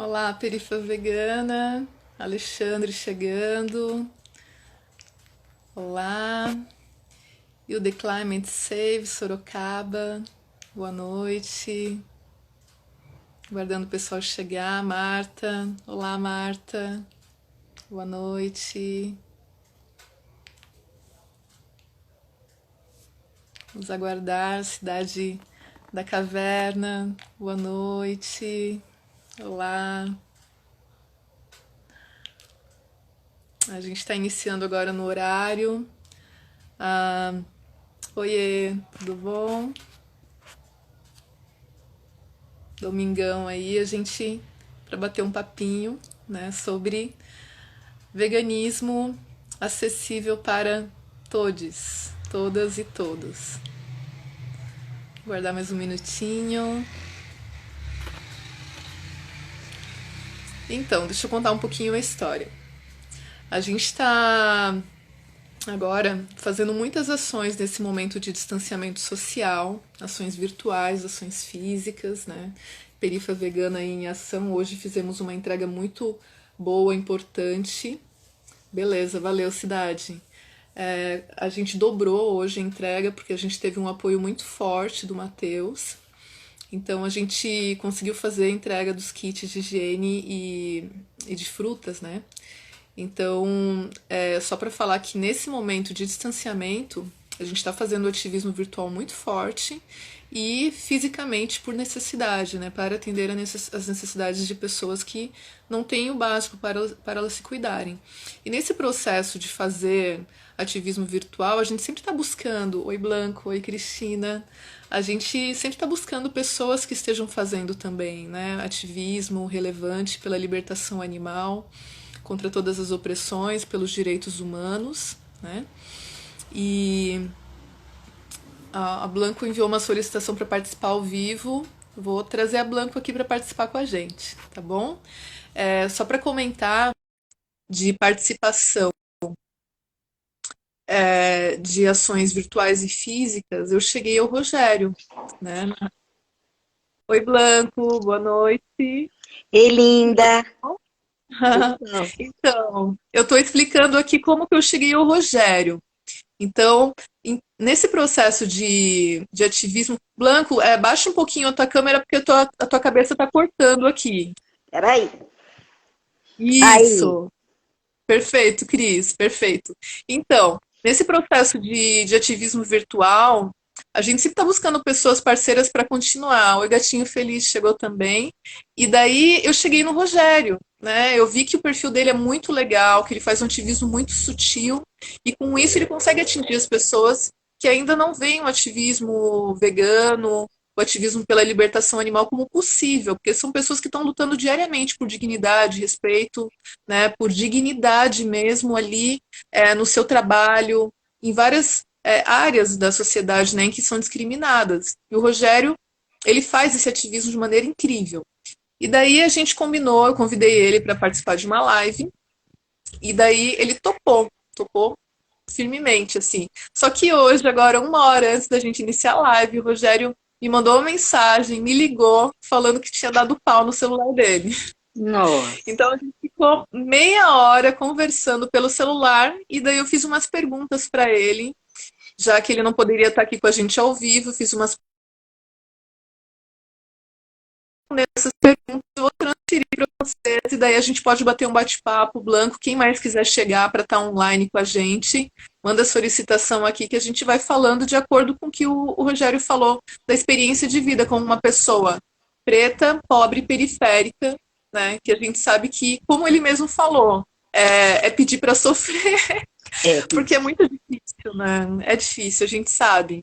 Olá, perifa vegana, Alexandre chegando. Olá, e o The Climate Save Sorocaba, boa noite. Guardando o pessoal chegar. Marta, olá Marta, boa noite. Vamos aguardar, Cidade da Caverna, boa noite. Olá. A gente está iniciando agora no horário. Ah, oiê, tudo bom? Domingão aí, a gente para bater um papinho, né, sobre veganismo acessível para todos, todas e todos. Guardar mais um minutinho. Então, deixa eu contar um pouquinho a história. A gente está agora fazendo muitas ações nesse momento de distanciamento social, ações virtuais, ações físicas, né? Perifa Vegana em Ação. Hoje fizemos uma entrega muito boa, importante. Beleza, valeu, Cidade. A gente dobrou hoje a entrega porque a gente teve um apoio muito forte do Matheus. Então a gente conseguiu fazer a entrega dos kits de higiene e de frutas, né? Então, só para falar que nesse momento de distanciamento, a gente está fazendo o ativismo virtual muito forte e fisicamente por necessidade, né? Para atender as necessidades de pessoas que não têm o básico para elas se cuidarem. E nesse processo de fazer ativismo virtual, a gente sempre está buscando, oi Blanco, oi Cristina, a gente sempre está buscando pessoas que estejam fazendo também, né? Ativismo relevante pela libertação animal, contra todas as opressões, pelos direitos humanos, né? E a Blanco enviou uma solicitação para participar ao vivo. Vou trazer a Blanco aqui para participar com a gente, tá bom? Só para comentar de participação de ações virtuais e físicas, eu cheguei ao Rogério, né? Oi, Blanco, boa noite. Ei, linda! Não. Então, eu estou explicando aqui como que eu cheguei ao Rogério. Então, nesse processo de ativismo, Blanco, baixa um pouquinho a tua câmera porque a tua cabeça está cortando aqui. Peraí. Aí. Isso, perfeito, Cris, perfeito. Então, nesse processo de ativismo virtual, a gente sempre está buscando pessoas parceiras para continuar. O Gatinho Feliz chegou também. E daí eu cheguei no Rogério, né? Eu vi que o perfil dele é muito legal, que ele faz um ativismo muito sutil, e com isso ele consegue atingir as pessoas que ainda não veem o ativismo vegano, o ativismo pela libertação animal como possível, porque são pessoas que estão lutando diariamente por dignidade, respeito, né, por dignidade mesmo ali no seu trabalho, em várias áreas da sociedade, né, em que são discriminadas. E o Rogério, ele faz esse ativismo de maneira incrível. E daí a gente combinou, eu convidei ele para participar de uma live, e daí ele topou firmemente, assim. Só que hoje, agora, uma hora antes da gente iniciar a live, o Rogério me mandou uma mensagem, me ligou, falando que tinha dado pau no celular dele. Nossa. Então a gente ficou meia hora conversando pelo celular, e daí eu fiz umas perguntas para ele, já que ele não poderia estar aqui com a gente ao vivo, fiz umas nessas perguntas, eu vou transferir para vocês, e daí a gente pode bater um bate-papo Blanco. Quem mais quiser chegar para estar online com a gente, manda solicitação aqui que a gente vai falando de acordo com o que o Rogério falou da experiência de vida como uma pessoa preta, pobre, periférica, né? Que a gente sabe que, como ele mesmo falou, é pedir para sofrer, É, porque é muito difícil, né? É difícil, a gente sabe.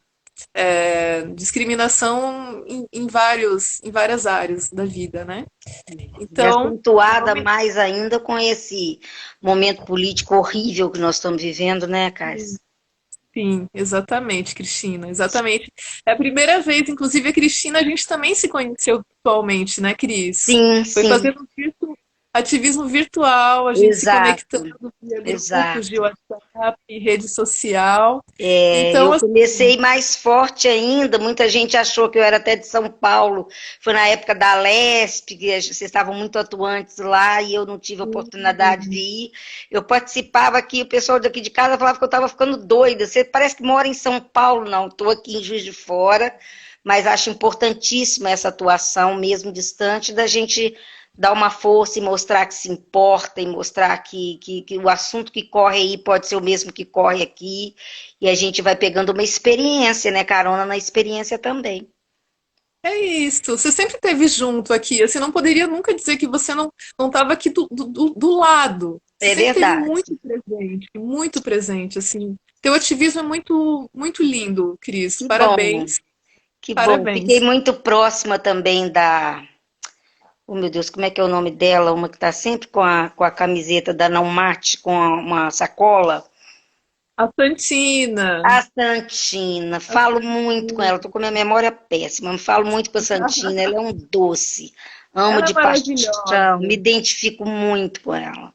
Discriminação em várias áreas da vida, né? e Então, em acentuada nome mais ainda com esse momento político horrível que nós estamos vivendo, né, Cais? sim, exatamente, Cristina, exatamente. É a primeira vez, inclusive a Cristina, a gente também se conheceu virtualmente, né, Cris? Sim, Foi sim. fazendo isso ativismo virtual, a gente se Exato, conectando via grupos de exato. WhatsApp, rede social. É, Então, eu assim, comecei mais forte ainda, muita gente achou que eu era até de São Paulo. Foi na época da Lesp, que vocês estavam muito atuantes lá e eu não tive oportunidade de ir. Eu participava aqui, o pessoal daqui de casa falava que eu estava ficando doida. Você parece que mora em São Paulo, não. Estou aqui em Juiz de Fora, mas acho importantíssima essa atuação, mesmo distante, da gente dar uma força e mostrar que se importa, e mostrar que o assunto que corre aí pode ser o mesmo que corre aqui. E a gente vai pegando uma experiência, né? Carona na experiência também. é isso. Você sempre esteve junto aqui. Você não poderia nunca dizer que você não estava aqui do lado. Você É sempre esteve verdade. muito presente, assim. Teu ativismo é muito lindo, Cris. Que bom, Parabéns, que bom. Fiquei parabéns. muito próxima também da. Oh, meu Deus, como é que é o nome dela? Uma que está sempre com a camiseta da Não Mate, com uma sacola. A Santina. A Santina. A Falo muito com Santina. ela. Estou com a minha memória péssima. Mas falo muito com a Santina. Ela é um doce. Amo Ela é de paixão. Me maravilhosa. identifico muito com ela.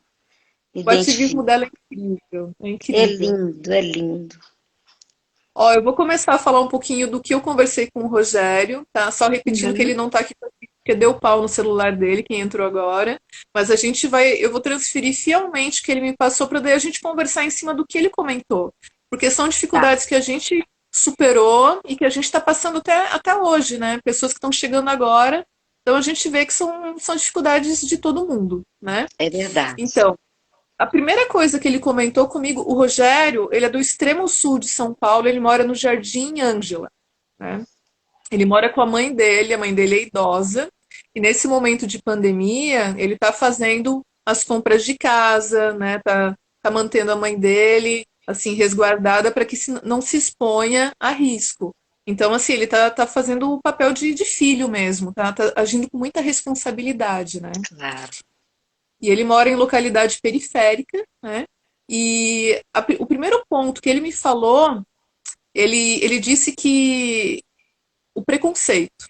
Me O ativismo identifico. dela é incrível, é É incrível. lindo, é lindo. Ó, eu vou começar a falar um pouquinho do que eu conversei com o Rogério, tá? Só repetindo que ele Uhum. não tá aqui porque deu pau no celular dele, quem entrou agora. Mas a gente vai, eu vou transferir fielmente o que ele me passou para daí a gente conversar em cima do que ele comentou. Porque são Tá, dificuldades que a gente superou e que a gente está passando até hoje, né? Pessoas que estão chegando agora. Então a gente vê que são dificuldades de todo mundo, né? é verdade. Então, a primeira coisa que ele comentou comigo, o Rogério, ele é do extremo sul de São Paulo, ele mora no Jardim Ângela, né? Ele mora com a mãe dele é idosa, e nesse momento de pandemia, ele está fazendo as compras de casa, né? Tá mantendo a mãe dele, assim, resguardada para que não se exponha a risco. Então, assim, ele tá fazendo o papel de filho mesmo, tá agindo com muita responsabilidade, né? Claro. E ele mora em localidade periférica, né? E o primeiro ponto que ele me falou, ele disse que o preconceito,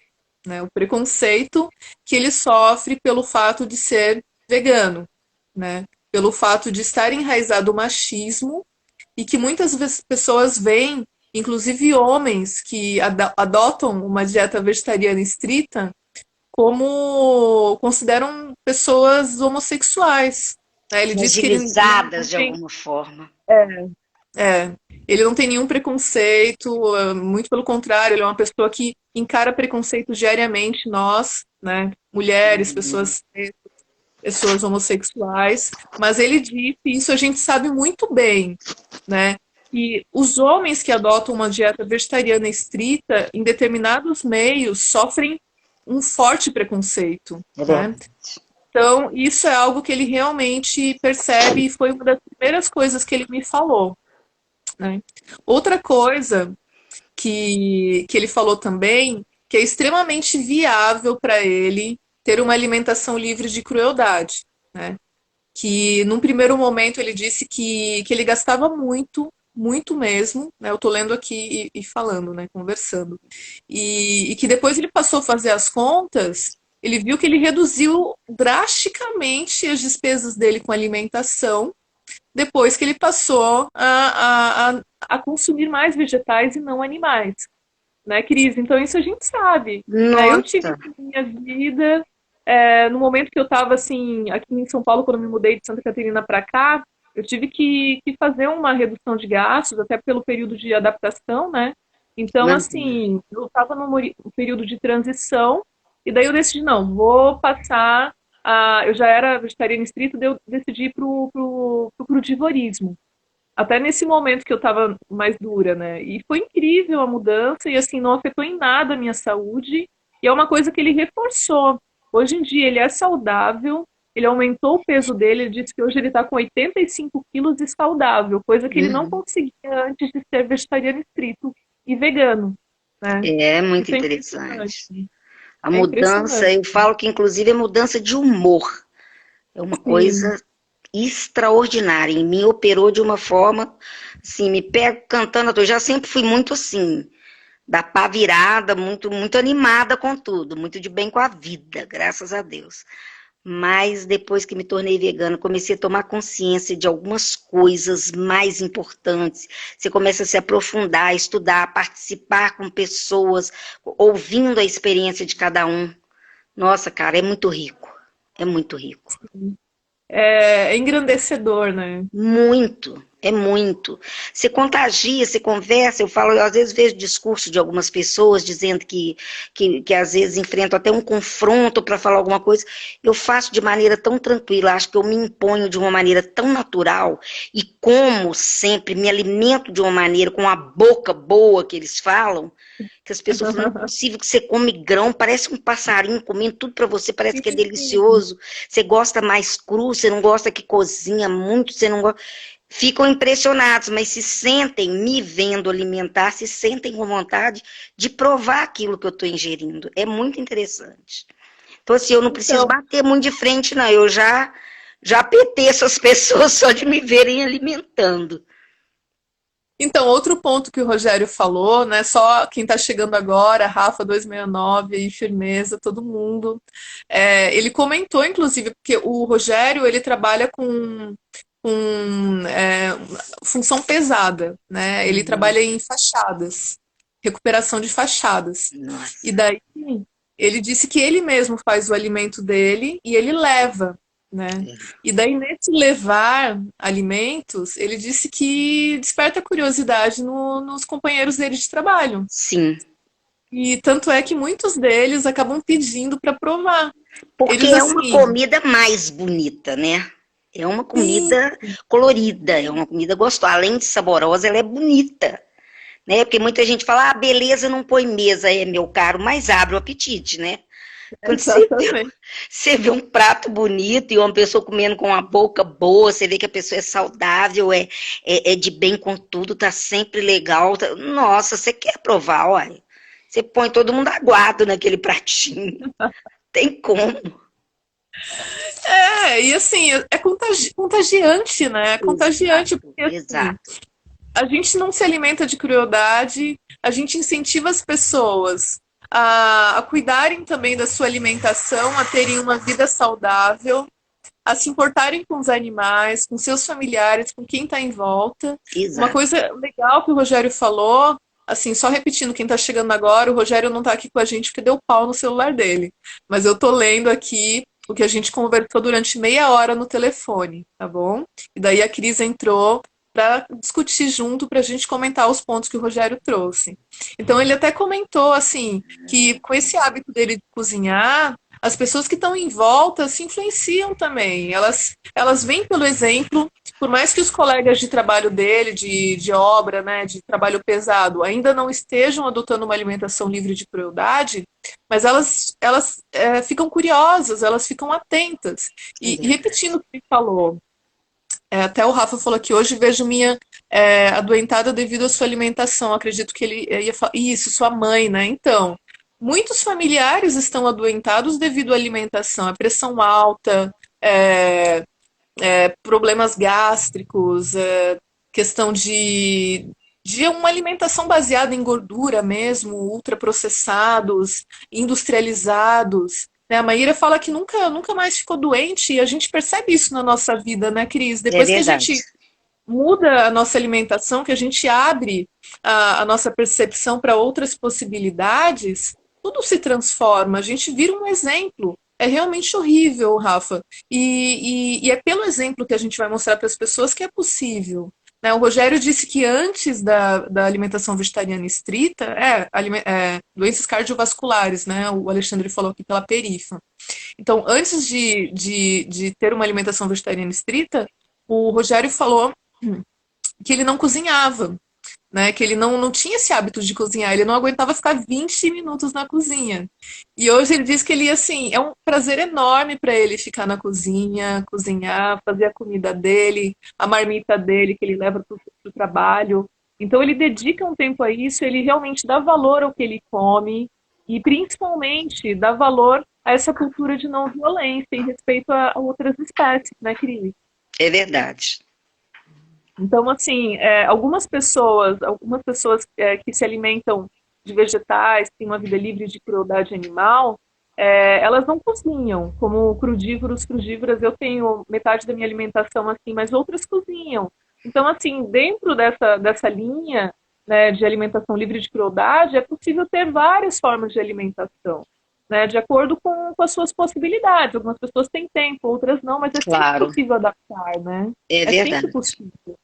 né? O preconceito que ele sofre pelo fato de ser vegano, né? Pelo fato de estar enraizado o machismo e que muitas pessoas veem, inclusive homens que adotam uma dieta vegetariana estrita, como consideram pessoas homossexuais. Né? Ele diz que ele não Fragilizadas de tem. alguma forma. É, ele não tem nenhum preconceito, muito pelo contrário, ele é uma pessoa que encara preconceito diariamente, nós, né, mulheres, Uhum. pessoas homossexuais, mas ele disse, isso a gente sabe muito bem, né, que os homens que adotam uma dieta vegetariana estrita, em determinados meios, sofrem um forte preconceito, É né? verdade. Então, isso é algo que ele realmente percebe e foi uma das primeiras coisas que ele me falou, né? Outra coisa que ele falou também, que é extremamente viável para ele ter uma alimentação livre de crueldade, né? Que num primeiro momento ele disse que ele gastava muito mesmo, né? Eu tô lendo aqui e falando, né? Conversando. E que depois ele passou a fazer as contas, ele viu que ele reduziu drasticamente as despesas dele com alimentação depois que ele passou a consumir mais vegetais e não animais, né, Cris? Então isso a gente sabe, né? Eu tive Nossa, isso na minha vida, no momento que eu estava assim, aqui em São Paulo, quando eu me mudei de Santa Catarina para cá, eu tive que fazer uma redução de gastos, até pelo período de adaptação, né? Então, imagina. assim, eu estava num período de transição, e daí eu decidi, não, vou passar eu já era vegetariana estrita, daí eu decidi ir pro crudivorismo. Até nesse momento que eu estava mais dura, né? E foi incrível a mudança e assim não afetou em nada a minha saúde. E é uma coisa que ele reforçou. Hoje em dia ele é saudável, ele aumentou o peso dele, ele disse que hoje ele está com 85 quilos e saudável, coisa que ele não Uhum. conseguia antes de ser vegetariano estrito e vegano, né? É muito Isso é impressionante. interessante. A É mudança, impressionante. eu falo que inclusive é mudança de humor. É uma Sim. coisa extraordinária. Em mim operou de uma forma, assim, me pego cantando. Eu já sempre fui muito assim, da pá virada, muito, muito animada com tudo, muito de bem com a vida, graças a Deus. Mas depois que me tornei vegana, comecei a tomar consciência de algumas coisas mais importantes. Você começa a se aprofundar, estudar, participar com pessoas, ouvindo a experiência de cada um. Nossa, cara, é muito rico. É muito rico. É engrandecedor, né? Muito, é muito. Você contagia, você conversa, eu falo, eu às vezes vejo discurso de algumas pessoas dizendo que às vezes enfrentam até um confronto para falar alguma coisa. Eu faço de maneira tão tranquila, acho que eu me imponho de uma maneira tão natural e como sempre, me alimento de uma maneira, com a boca boa que eles falam, que as pessoas falam, não é possível que você come grão, parece um passarinho comendo tudo para você, parece que é delicioso. Você gosta mais cru, você não gosta que cozinha muito, você não gosta. Ficam impressionados, mas se sentem me vendo alimentar, se sentem com vontade de provar aquilo que eu estou ingerindo. É muito interessante. Então, assim, eu não preciso Então, bater muito de frente, não. Eu já apeteço as pessoas só de me verem alimentando. então, outro ponto que o Rogério falou, né? Só quem está chegando agora, Rafa 269 aí, firmeza, todo mundo. Ele comentou, inclusive, porque o Rogério ele trabalha com função pesada, né? Ele Uhum. trabalha em fachadas, recuperação de fachadas. E Nossa. daí ele disse que ele mesmo faz o alimento dele e ele leva, né? E daí nesse levar alimentos, ele disse que desperta curiosidade nos companheiros dele de trabalho. Sim. E tanto é que muitos deles acabam pedindo para provar. Porque Eles é uma assim, comida mais bonita, né? É uma sim, comida colorida, é uma comida gostosa. Além de saborosa, ela é bonita, né? Porque muita gente fala, ah, beleza não põe mesa, é meu caro, mas abre o apetite, né? Quando exatamente. você vê um prato bonito e uma pessoa comendo com a boca boa, você vê que a pessoa é saudável, é de bem com tudo, tá sempre legal. Nossa, você quer provar, olha. Você põe todo mundo aguado naquele pratinho. Tem como. E assim, é contagiante, né? É contagiante, Exato, porque assim, exato. a gente não se alimenta de crueldade, a gente incentiva as pessoas a cuidarem também da sua alimentação, a terem uma vida saudável, a se importarem com os animais, com seus familiares, com quem está em volta. Uma Exato. coisa legal que o Rogério falou, assim, só repetindo, quem está chegando agora, o Rogério não está aqui com a gente porque deu pau no celular dele. Mas eu tô lendo aqui o que a gente conversou durante meia hora no telefone, tá bom? E daí a Cris entrou para discutir junto, para a gente comentar os pontos que o Rogério trouxe. Então ele até comentou assim que com esse hábito dele de cozinhar, as pessoas que estão em volta se influenciam também. Elas vêm pelo exemplo, por mais que os colegas de trabalho dele, de obra, né, de trabalho pesado, ainda não estejam adotando uma alimentação livre de crueldade, mas elas ficam curiosas, elas ficam atentas. É E verdade. repetindo o que ele falou, até o Rafa falou que hoje vejo minha adoentada devido à sua alimentação. Acredito que ele ia falar, isso, sua mãe, né? Então, muitos familiares estão adoentados devido à alimentação, a pressão alta, é, problemas gástricos, questão de uma alimentação baseada em gordura mesmo, ultraprocessados, industrializados. Né? A Maíra fala que nunca mais ficou doente e a gente percebe isso na nossa vida, né, Cris? É Depois que a verdade. gente muda a nossa alimentação, que a gente abre a nossa percepção para outras possibilidades, tudo se transforma, a gente vira um exemplo. É realmente horrível, Rafa. E é pelo exemplo que a gente vai mostrar para as pessoas que é possível. Né? O Rogério disse que antes da alimentação vegetariana estrita, doenças cardiovasculares, né? O Alexandre falou aqui pela perifa. Então, antes de ter uma alimentação vegetariana estrita, o Rogério falou que ele não cozinhava, né? Que ele não tinha esse hábito de cozinhar, ele não aguentava ficar 20 minutos na cozinha. E hoje ele diz que ele, assim, é um prazer enorme para ele ficar na cozinha, cozinhar, fazer a comida dele, a marmita dele que ele leva para o trabalho. Então ele dedica um tempo a isso, ele realmente dá valor ao que ele come e principalmente dá valor a essa cultura de não violência em respeito a outras espécies, né, Cris? É verdade. Então, assim, algumas pessoas que se alimentam de vegetais, têm uma vida livre de crueldade animal, elas não cozinham, como crudívoros, frugívoras, eu tenho metade da minha alimentação assim, mas outras cozinham. Então, assim, dentro dessa linha, né, de alimentação livre de crueldade, é possível ter várias formas de alimentação, né, de acordo com as suas possibilidades. Algumas pessoas têm tempo, outras não, mas é sempre Claro, possível adaptar, né? é É sempre verdade. possível.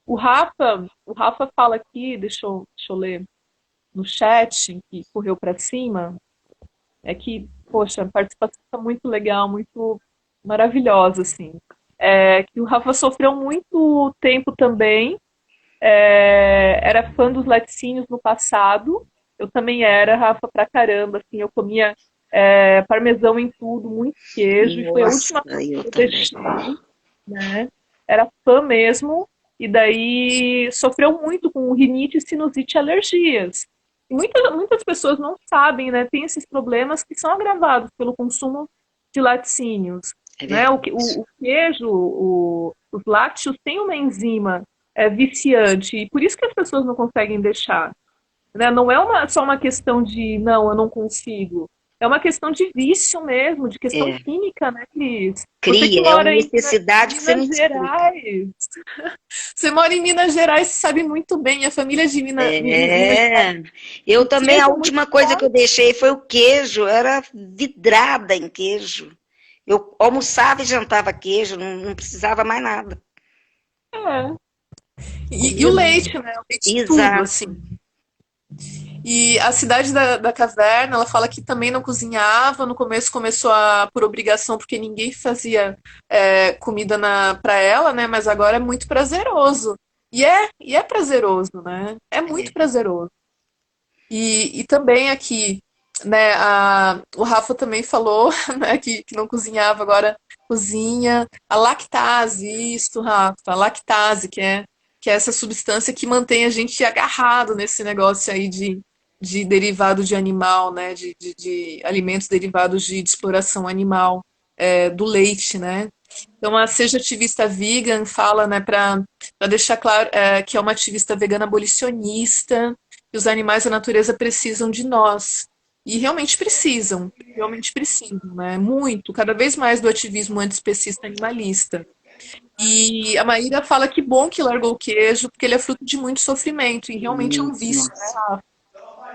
O Rafa fala aqui, deixa eu ler no chat, que correu para cima, é que, poxa, a participação está muito legal, muito maravilhosa, assim. Que o Rafa sofreu muito tempo também, era fã dos laticínios no passado, eu também era, Rafa, pra caramba, assim, eu comia parmesão em tudo, muito queijo, e foi a Nossa, última coisa eu que eu também. deixei, né? Era fã mesmo, e daí sofreu muito com rinite, sinusite e alergias. E muitas pessoas não sabem, né? Tem esses problemas que são agravados pelo consumo de laticínios. É Né? verdade. O queijo, os lácteos têm uma enzima viciante, e por isso que as pessoas não conseguem deixar. Né? Não é só uma questão de não, eu não consigo. É uma questão de vício mesmo, de questão É. química, né, Cris? Você que Cria, é uma mora em necessidade que você não Minas explica. Gerais. Você mora em Minas Gerais, você sabe muito bem. A família de Minas Gerais, É, eu o também, a queijo é muito última coisa que eu forte. deixei foi o queijo, eu era vidrada em queijo. Eu almoçava e jantava queijo, não precisava mais nada. É. E o Comia muito. leite, né? O leite tudo, Exato. assim. E a cidade da caverna, ela fala que também não cozinhava. No começo começou por obrigação, porque ninguém fazia comida para ela, né? Mas agora é muito prazeroso. E é prazeroso, né? É muito É. prazeroso. E também aqui, né? O Rafa também falou, né, que não cozinhava, agora cozinha. A lactase, isso, Rafa, a lactase, que é essa substância que mantém a gente agarrado nesse negócio aí de derivado de animal, né? De alimentos derivados de exploração animal, do leite, né? Então, a Seja Ativista Vegan fala, né, para deixar claro que é uma ativista vegana abolicionista, que os animais da natureza precisam de nós. E realmente precisam, né? Muito, cada vez mais do ativismo antiespecista animalista. E a Maíra fala que bom que largou o queijo, porque ele é fruto de muito sofrimento, e realmente é um Muito, vício, nossa. né?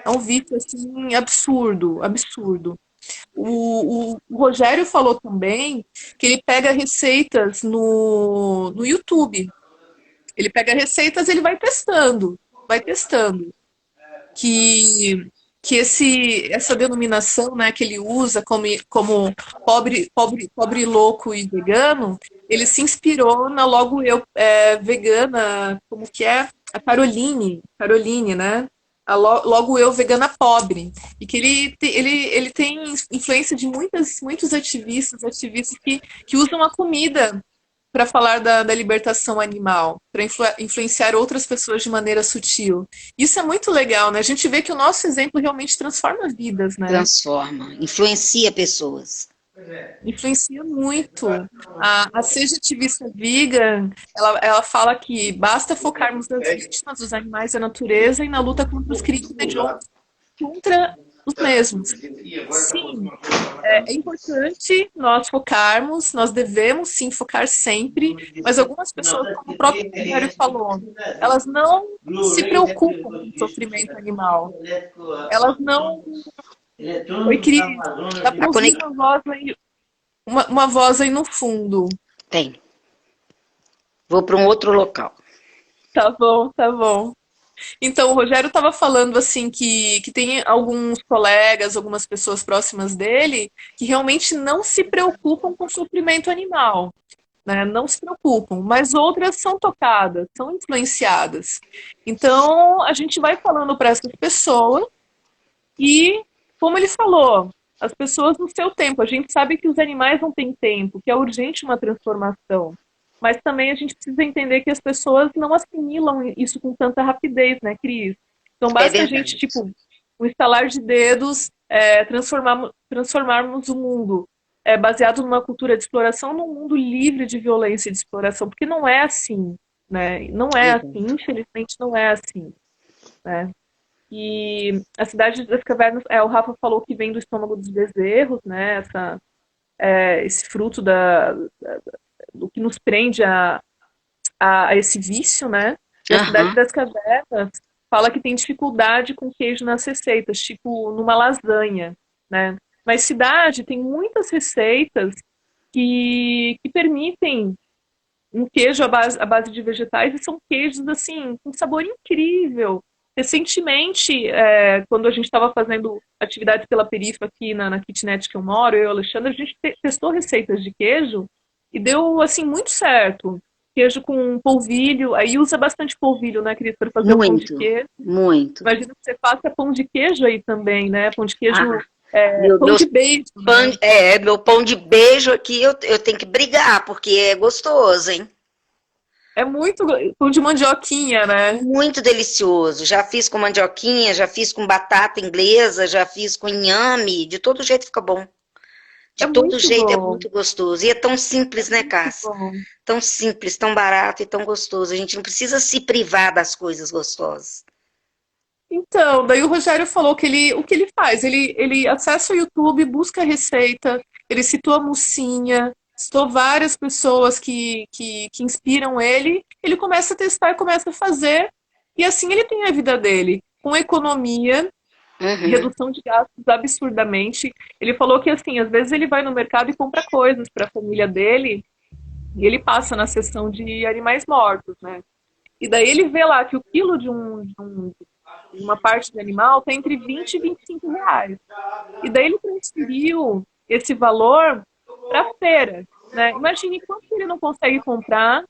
É um vício, assim, absurdo, absurdo. O Rogério falou também que ele pega receitas no YouTube. Ele pega receitas, ele vai testando que essa denominação, né, que ele usa como pobre louco e vegano, ele se inspirou na Logo Eu vegana, como que é? A Caroline, né? Logo Eu vegana pobre. E que ele tem influência de muitos ativistas que usam a comida para falar da libertação animal, para influenciar outras pessoas de maneira sutil. Isso é muito legal, né? A gente vê que o nosso exemplo realmente transforma vidas, né? Transforma, influencia pessoas. Influencia muito. A Seja Ativista Vegan, ela fala que basta focarmos nas vítimas dos animais da natureza e na luta contra os crimes hediondos contra os mesmos. Sim, é importante nós focarmos, nós devemos sim focar sempre, mas algumas pessoas, como o próprio Rogério falou, elas não se preocupam com o sofrimento animal. Elas não. Oi, Cris, dá A para ouvir conex... uma voz aí no fundo. Tem. Vou para um outro local. Tá bom, tá bom. Então, o Rogério estava falando assim que tem alguns colegas, algumas pessoas próximas dele, que realmente não se preocupam com o sofrimento animal. Né? Não se preocupam, mas outras são tocadas, são influenciadas. Então, a gente vai falando para essas pessoas e, como ele falou, as pessoas no seu tempo. A gente sabe que os animais não têm tempo, que é urgente uma transformação. Mas também a gente precisa entender que as pessoas não assimilam isso com tanta rapidez, né, Cris? Então É basta a gente, verdade. tipo, um estalar de dedos, transformarmos o mundo baseado numa cultura de exploração num mundo livre de violência e de exploração, porque não é assim, né? Não é assim, Exato. infelizmente não é assim, né? E a Cidade das Cavernas, o Rafa falou que vem do estômago dos bezerros, né? Esse fruto do que nos prende a esse vício, né? E a Cidade Aham. das Cavernas fala que tem dificuldade com queijo nas receitas, tipo numa lasanha, né? Mas Cidade tem muitas receitas que permitem um queijo à base de vegetais e são queijos assim com sabor incrível. Recentemente, quando a gente estava fazendo atividades pela perifa aqui na kitnet que eu moro, eu e o Alexandre, a gente testou receitas de queijo e deu assim muito certo. Queijo com polvilho, aí usa bastante polvilho, né, querido, para fazer o pão de Muito, queijo. muito. Imagina que você faça pão de queijo aí também, né? Pão de queijo, Ah, meu, pão meus de beijo, pão, né? meu pão de beijo aqui eu tenho que brigar, porque é gostoso, hein? É muito pão de mandioquinha, né? Muito delicioso. Já fiz com mandioquinha, já fiz com batata inglesa, já fiz com inhame. De todo jeito fica bom. De É todo muito jeito é bom, muito gostoso. E é tão é simples, né, muito Cássia? bom. Tão simples, tão barato e tão gostoso. A gente não precisa se privar das coisas gostosas. Então, daí o Rogério falou que o que ele faz? Ele acessa o YouTube, busca a receita, ele citou a mocinha, citou várias pessoas que inspiram ele começa a testar e começa a fazer, e assim ele tem a vida dele, com economia, Uhum. redução de gastos absurdamente. Ele falou que, assim, às vezes ele vai no mercado e compra coisas para a família dele, e ele passa na seção de animais mortos, né? E daí ele vê lá que o quilo de uma parte de animal está entre 20 e 25 reais. E daí ele transferiu esse valor para a feira, né? Imagine quanto ele não consegue comprar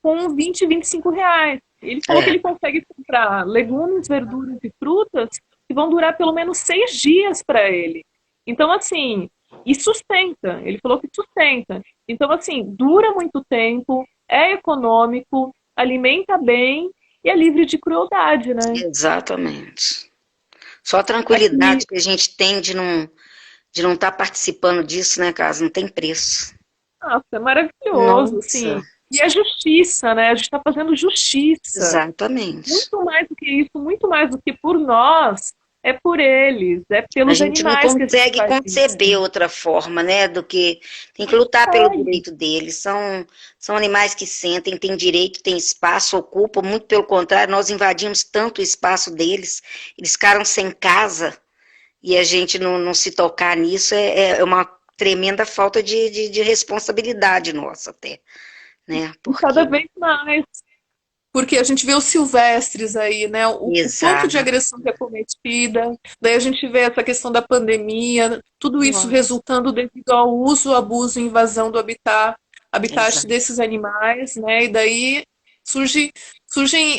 com 20, 25 reais. Ele falou que É, ele consegue comprar legumes, verduras e frutas que vão durar pelo menos 6 dias para ele. Então, assim, e sustenta. Ele falou que sustenta. Então, assim, dura muito tempo, é econômico, alimenta bem e é livre de crueldade, né? exatamente. Só a tranquilidade Aqui, que a gente tem de não estar participando disso, né, Casa? Não tem preço. nossa, é maravilhoso, Nossa, assim. E a justiça, né? A gente está fazendo justiça. exatamente. Muito mais do que isso, muito mais do que por nós, é por eles, é A pelos gente não animais que a gente consegue faz isso. conceber outra forma, né, do que tem que lutar pelo Consegue. direito deles. São animais que sentem, têm direito, têm espaço, ocupam, muito pelo contrário, nós invadimos tanto o espaço deles, eles ficaram sem casa e a gente não se tocar nisso é uma tremenda falta de responsabilidade nossa até, né? E cada Porque, vez mais. Porque a gente vê os silvestres aí, né? O quanto de exato, agressão que é cometida, daí a gente vê essa questão da pandemia, tudo isso nossa, resultando devido ao uso, abuso e invasão do habitat exato. desses animais, né? E daí surgem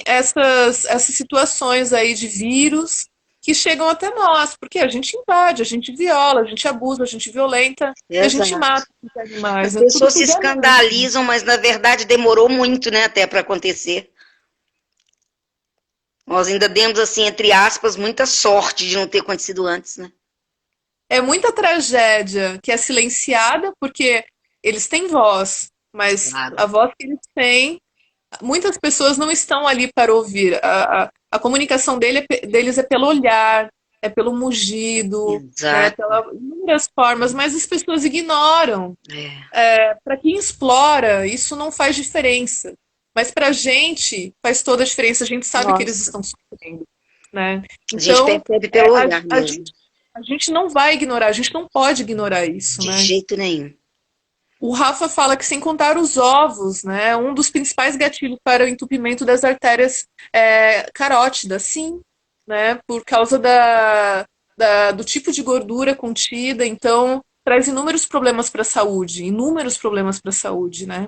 essas situações aí de vírus que chegam até nós, porque a gente invade, a gente viola, a gente abusa, a gente violenta e a gente Exato. mata os animais, As né? Tudo pessoas se por ganância. escandalizam, mas na verdade demorou muito, né, até para acontecer. Nós ainda demos, assim, entre aspas, muita sorte de não ter acontecido antes, né? É muita tragédia que é silenciada porque eles têm voz, mas Claro. a voz que eles têm, muitas pessoas não estão ali para ouvir. A comunicação deles é pelo olhar, é pelo mugido, né, Exato. pelas inúmeras formas, mas as pessoas ignoram. É. Para quem explora, isso não faz diferença. Mas para a gente faz toda a diferença, a gente sabe que eles Nossa, estão sofrendo, né? a gente Então, percebe é, pelo a, olhar a mesmo. gente a gente não vai ignorar, a gente não pode ignorar isso, De né? jeito nenhum. O Rafa fala que sem contar os ovos, né, um dos principais gatilhos para o entupimento das artérias carótidas, sim, né, por causa do tipo de gordura contida, então traz inúmeros problemas para a saúde, né?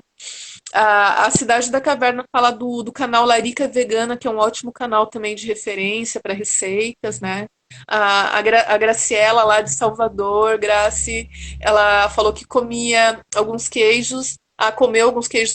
A Cidade da Caverna fala do canal Larica Vegana, que é um ótimo canal também de referência para receitas, né? A Graciela, lá de Salvador, Graci, ela falou que comeu alguns queijos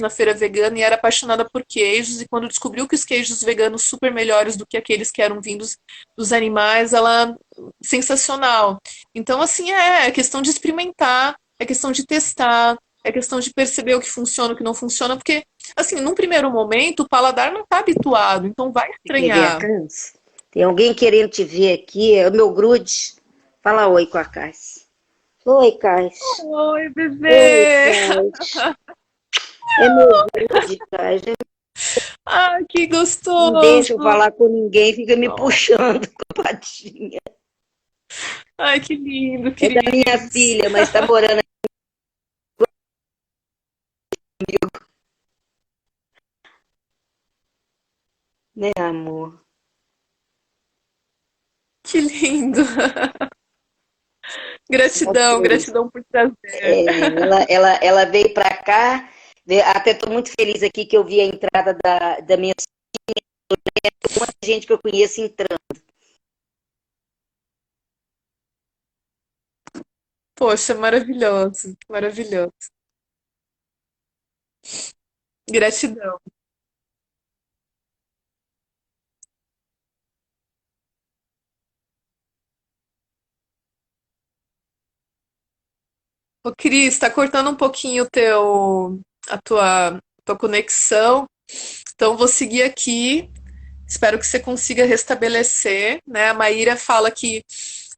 na feira vegana e era apaixonada por queijos, e quando descobriu que os queijos veganos super melhores do que aqueles que eram vindos dos animais, ela sensacional. Então, assim, é questão de experimentar, é questão de testar, é questão de perceber o que funciona, o que não funciona, porque, assim, num primeiro momento, o paladar não está habituado, então vai Peguei a estranhar. cansa. Tem alguém querendo te ver aqui, é o meu grude. Fala oi com a Cássia. Oi, Cássia. Oi, Oi, bebê! Cássia. É meu grude, Cássia. Ai, que Não deixa eu gostoso! falar com ninguém, fica me Oh, puxando com a patinha. ai, que lindo, É da minha queridos! filha, mas tá morando comigo, né, amor? Que lindo! Gratidão, Mostra aí. gratidão por trazer. Ela veio para cá, até estou muito feliz aqui que eu vi a entrada da minha gente que eu conheço entrando. Poxa, maravilhoso, maravilhoso. Gratidão. Ô, Cris, tá cortando um pouquinho a tua conexão. Então, vou seguir aqui. Espero que você consiga restabelecer, né? A Maíra fala que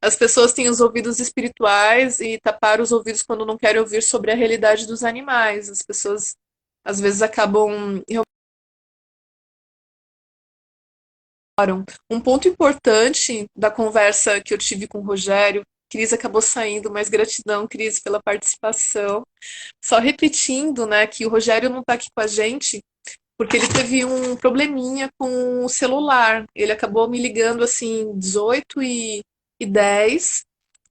as pessoas têm os ouvidos espirituais e tapar os ouvidos quando não querem ouvir sobre a realidade dos animais. As pessoas às vezes acabam. Um ponto importante da conversa que eu tive com o Rogério, Cris acabou saindo, mas gratidão, Cris, pela participação. Só repetindo, né, que o Rogério não está aqui com a gente porque ele teve um probleminha com o celular. Ele acabou me ligando assim, 18h10,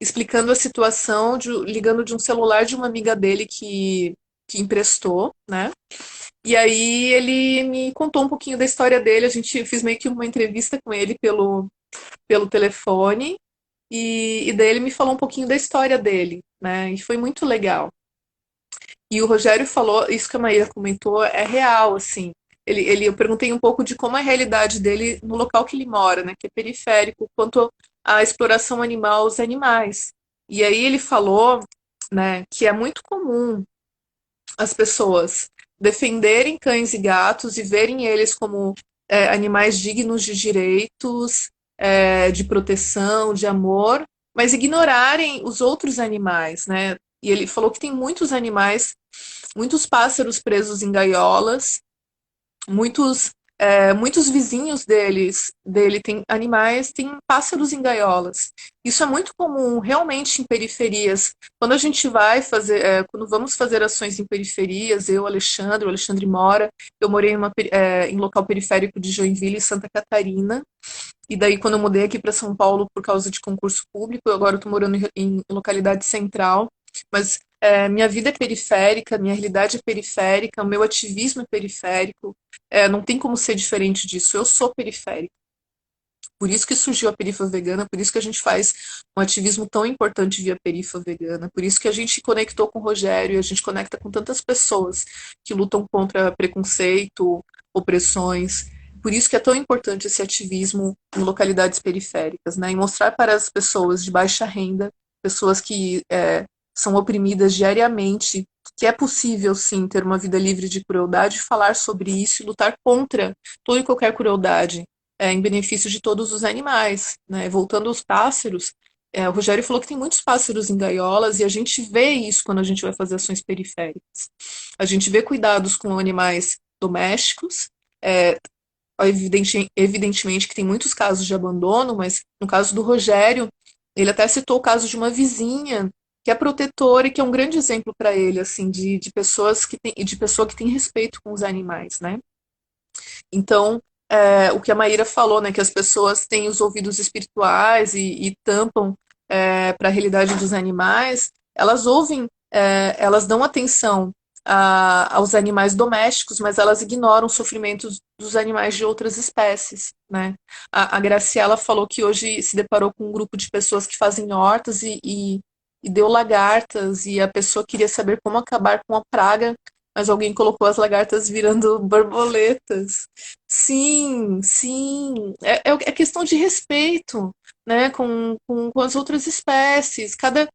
explicando a situação, ligando de um celular de uma amiga dele que emprestou, né? E aí ele me contou um pouquinho da história dele. A gente fez meio que uma entrevista com ele pelo telefone. E daí ele me falou um pouquinho da história dele, né? E foi muito legal. E o Rogério falou, isso que a Maíra comentou é real, assim. Eu perguntei um pouco de como é a realidade dele no local que ele mora, né, que é periférico, quanto à exploração animal aos animais. E aí ele falou, né, que é muito comum as pessoas defenderem cães e gatos e verem eles como animais dignos de direitos, de proteção, de amor, mas ignorarem os outros animais, né? E ele falou que tem muitos animais, muitos pássaros presos em gaiolas, muitos vizinhos dele tem animais, tem pássaros em gaiolas. Isso é muito comum, realmente, em periferias. Quando a gente vai fazer, quando vamos fazer ações em periferias, o Alexandre mora, eu morei em local periférico de Joinville, Santa Catarina, e daí quando eu mudei aqui para São Paulo por causa de concurso público, eu agora estou morando em localidade central, mas minha vida é periférica, minha realidade é periférica, o meu ativismo é periférico, não tem como ser diferente disso. Eu sou periférica. Por isso que surgiu a perifa vegana, por isso que a gente faz um ativismo tão importante via perifa vegana, por isso que a gente conectou com o Rogério e a gente conecta com tantas pessoas que lutam contra preconceito, opressões. Por isso que é tão importante esse ativismo em localidades periféricas, né? E mostrar para as pessoas de baixa renda, pessoas que são oprimidas diariamente, que é possível sim ter uma vida livre de crueldade, falar sobre isso e lutar contra toda e qualquer crueldade em benefício de todos os animais, né? Voltando aos pássaros, o Rogério falou que tem muitos pássaros em gaiolas e a gente vê isso quando a gente vai fazer ações periféricas. A gente vê cuidados com animais domésticos, é, evidentemente que tem muitos casos de abandono, mas no caso do Rogério, ele até citou o caso de uma vizinha que é protetora e que é um grande exemplo para ele, assim, de pessoas de pessoa que tem respeito com os animais, né? Então, o que a Maíra falou, né, que as pessoas têm os ouvidos espirituais e tampam para a realidade dos animais, elas ouvem, elas dão atenção aos animais domésticos, mas elas ignoram os sofrimentos dos animais de outras espécies, né? A Graciela falou que hoje se deparou com um grupo de pessoas que fazem hortas e deu lagartas, e a pessoa queria saber como acabar com a praga, mas alguém colocou as lagartas virando borboletas. Sim, sim. É questão de respeito, né, com as outras espécies. Cada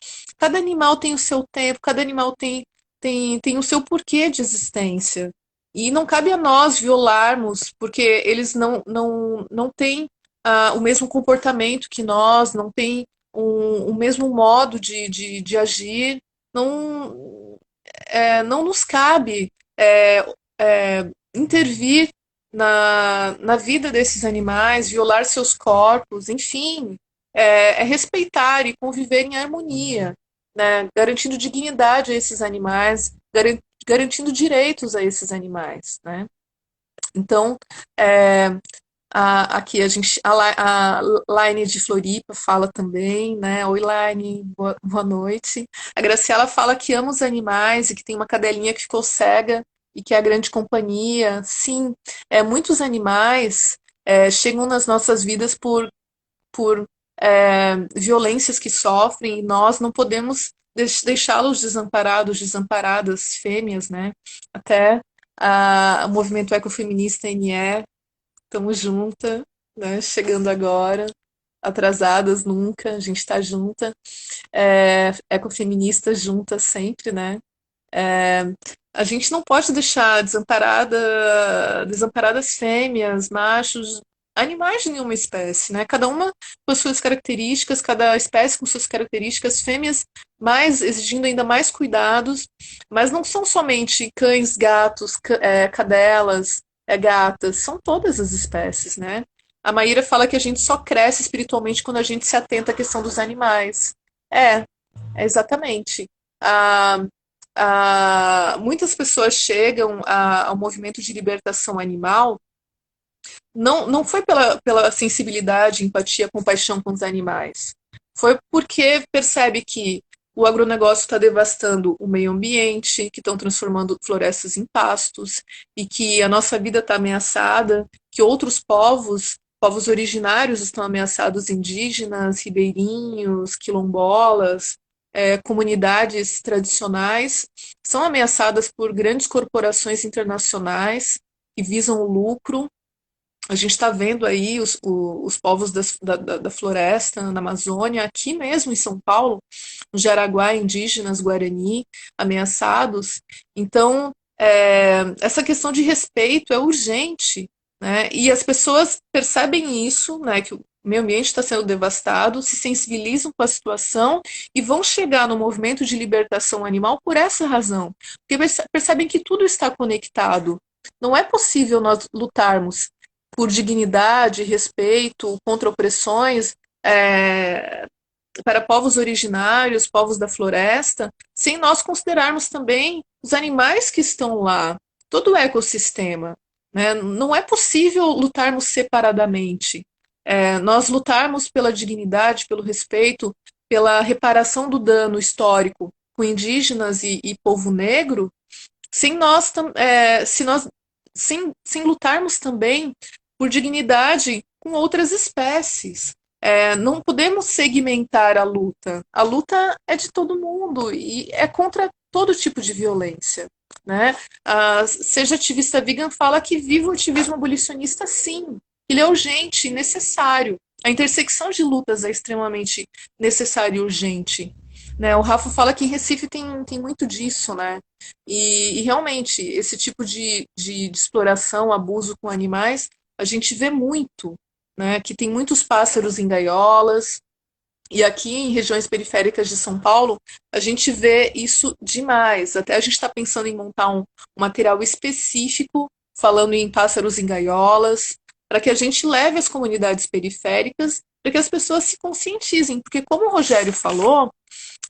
animal tem o seu tempo, cada animal tem o seu porquê de existência. E não cabe a nós violarmos, porque eles não têm o mesmo comportamento que nós, não tem o mesmo modo de agir, não, não nos cabe intervir na vida desses animais, violar seus corpos, enfim, respeitar e conviver em harmonia, né, garantindo dignidade a esses animais, garantindo direitos a esses animais, né? Então, é, aqui a Laine de Floripa fala também, né? Oi, Laine, boa noite. A Graciela fala que ama os animais e que tem uma cadelinha que ficou cega e que é a grande companhia. Sim, muitos animais chegam nas nossas vidas por violências que sofrem e nós não podemos deixá-los desamparados, desamparadas, fêmeas, né? Até o movimento ecofeminista NE, estamos juntas, né? Chegando agora, atrasadas nunca, a gente está junta, ecofeministas juntas sempre, né? É, a gente não pode deixar desamparadas fêmeas, machos, animais de nenhuma espécie, né? Cada uma com as suas características, cada espécie com suas características, fêmeas mais exigindo ainda mais cuidados, mas não são somente cães, gatos, cadelas, gatas, são todas as espécies, né? A Maíra fala que a gente só cresce espiritualmente quando a gente se atenta à questão dos animais. É, exatamente. Ah, muitas pessoas chegam ao movimento de libertação animal, não foi pela sensibilidade, empatia, compaixão com os animais. Foi porque percebe que o agronegócio está devastando o meio ambiente, que estão transformando florestas em pastos, e que a nossa vida está ameaçada, que outros povos originários estão ameaçados, indígenas, ribeirinhos, quilombolas, comunidades tradicionais, são ameaçadas por grandes corporações internacionais que visam o lucro. A gente está vendo aí os povos da floresta, na Amazônia, aqui mesmo em São Paulo, no Jaraguá, indígenas, Guarani, ameaçados. Então, essa questão de respeito é urgente, né? E as pessoas percebem isso, né? Que o meio ambiente está sendo devastado, se sensibilizam com a situação e vão chegar no movimento de libertação animal por essa razão. Porque percebem que tudo está conectado. Não é possível nós lutarmos por dignidade, respeito, contra opressões, para povos originários, povos da floresta, sem nós considerarmos também os animais que estão lá, todo o ecossistema. Né? Não é possível lutarmos separadamente. Nós lutarmos pela dignidade, pelo respeito, pela reparação do dano histórico com indígenas e povo negro, sem nós, se nós sem lutarmos também por dignidade com outras espécies. Não podemos segmentar a luta. A luta é de todo mundo e é contra todo tipo de violência. Né? Seja ativista vegan fala que vive o ativismo abolicionista, sim. Ele é urgente e necessário. A intersecção de lutas é extremamente necessária e urgente. Né? O Rafa fala que em Recife tem muito disso, né? E realmente, esse tipo de exploração, abuso com animais, a gente vê muito, né? Que tem muitos pássaros em gaiolas, e aqui em regiões periféricas de São Paulo, a gente vê isso demais. Até a gente está pensando em montar um material específico falando em pássaros em gaiolas, para que a gente leve às comunidades periféricas, para que as pessoas se conscientizem. Porque, como o Rogério falou,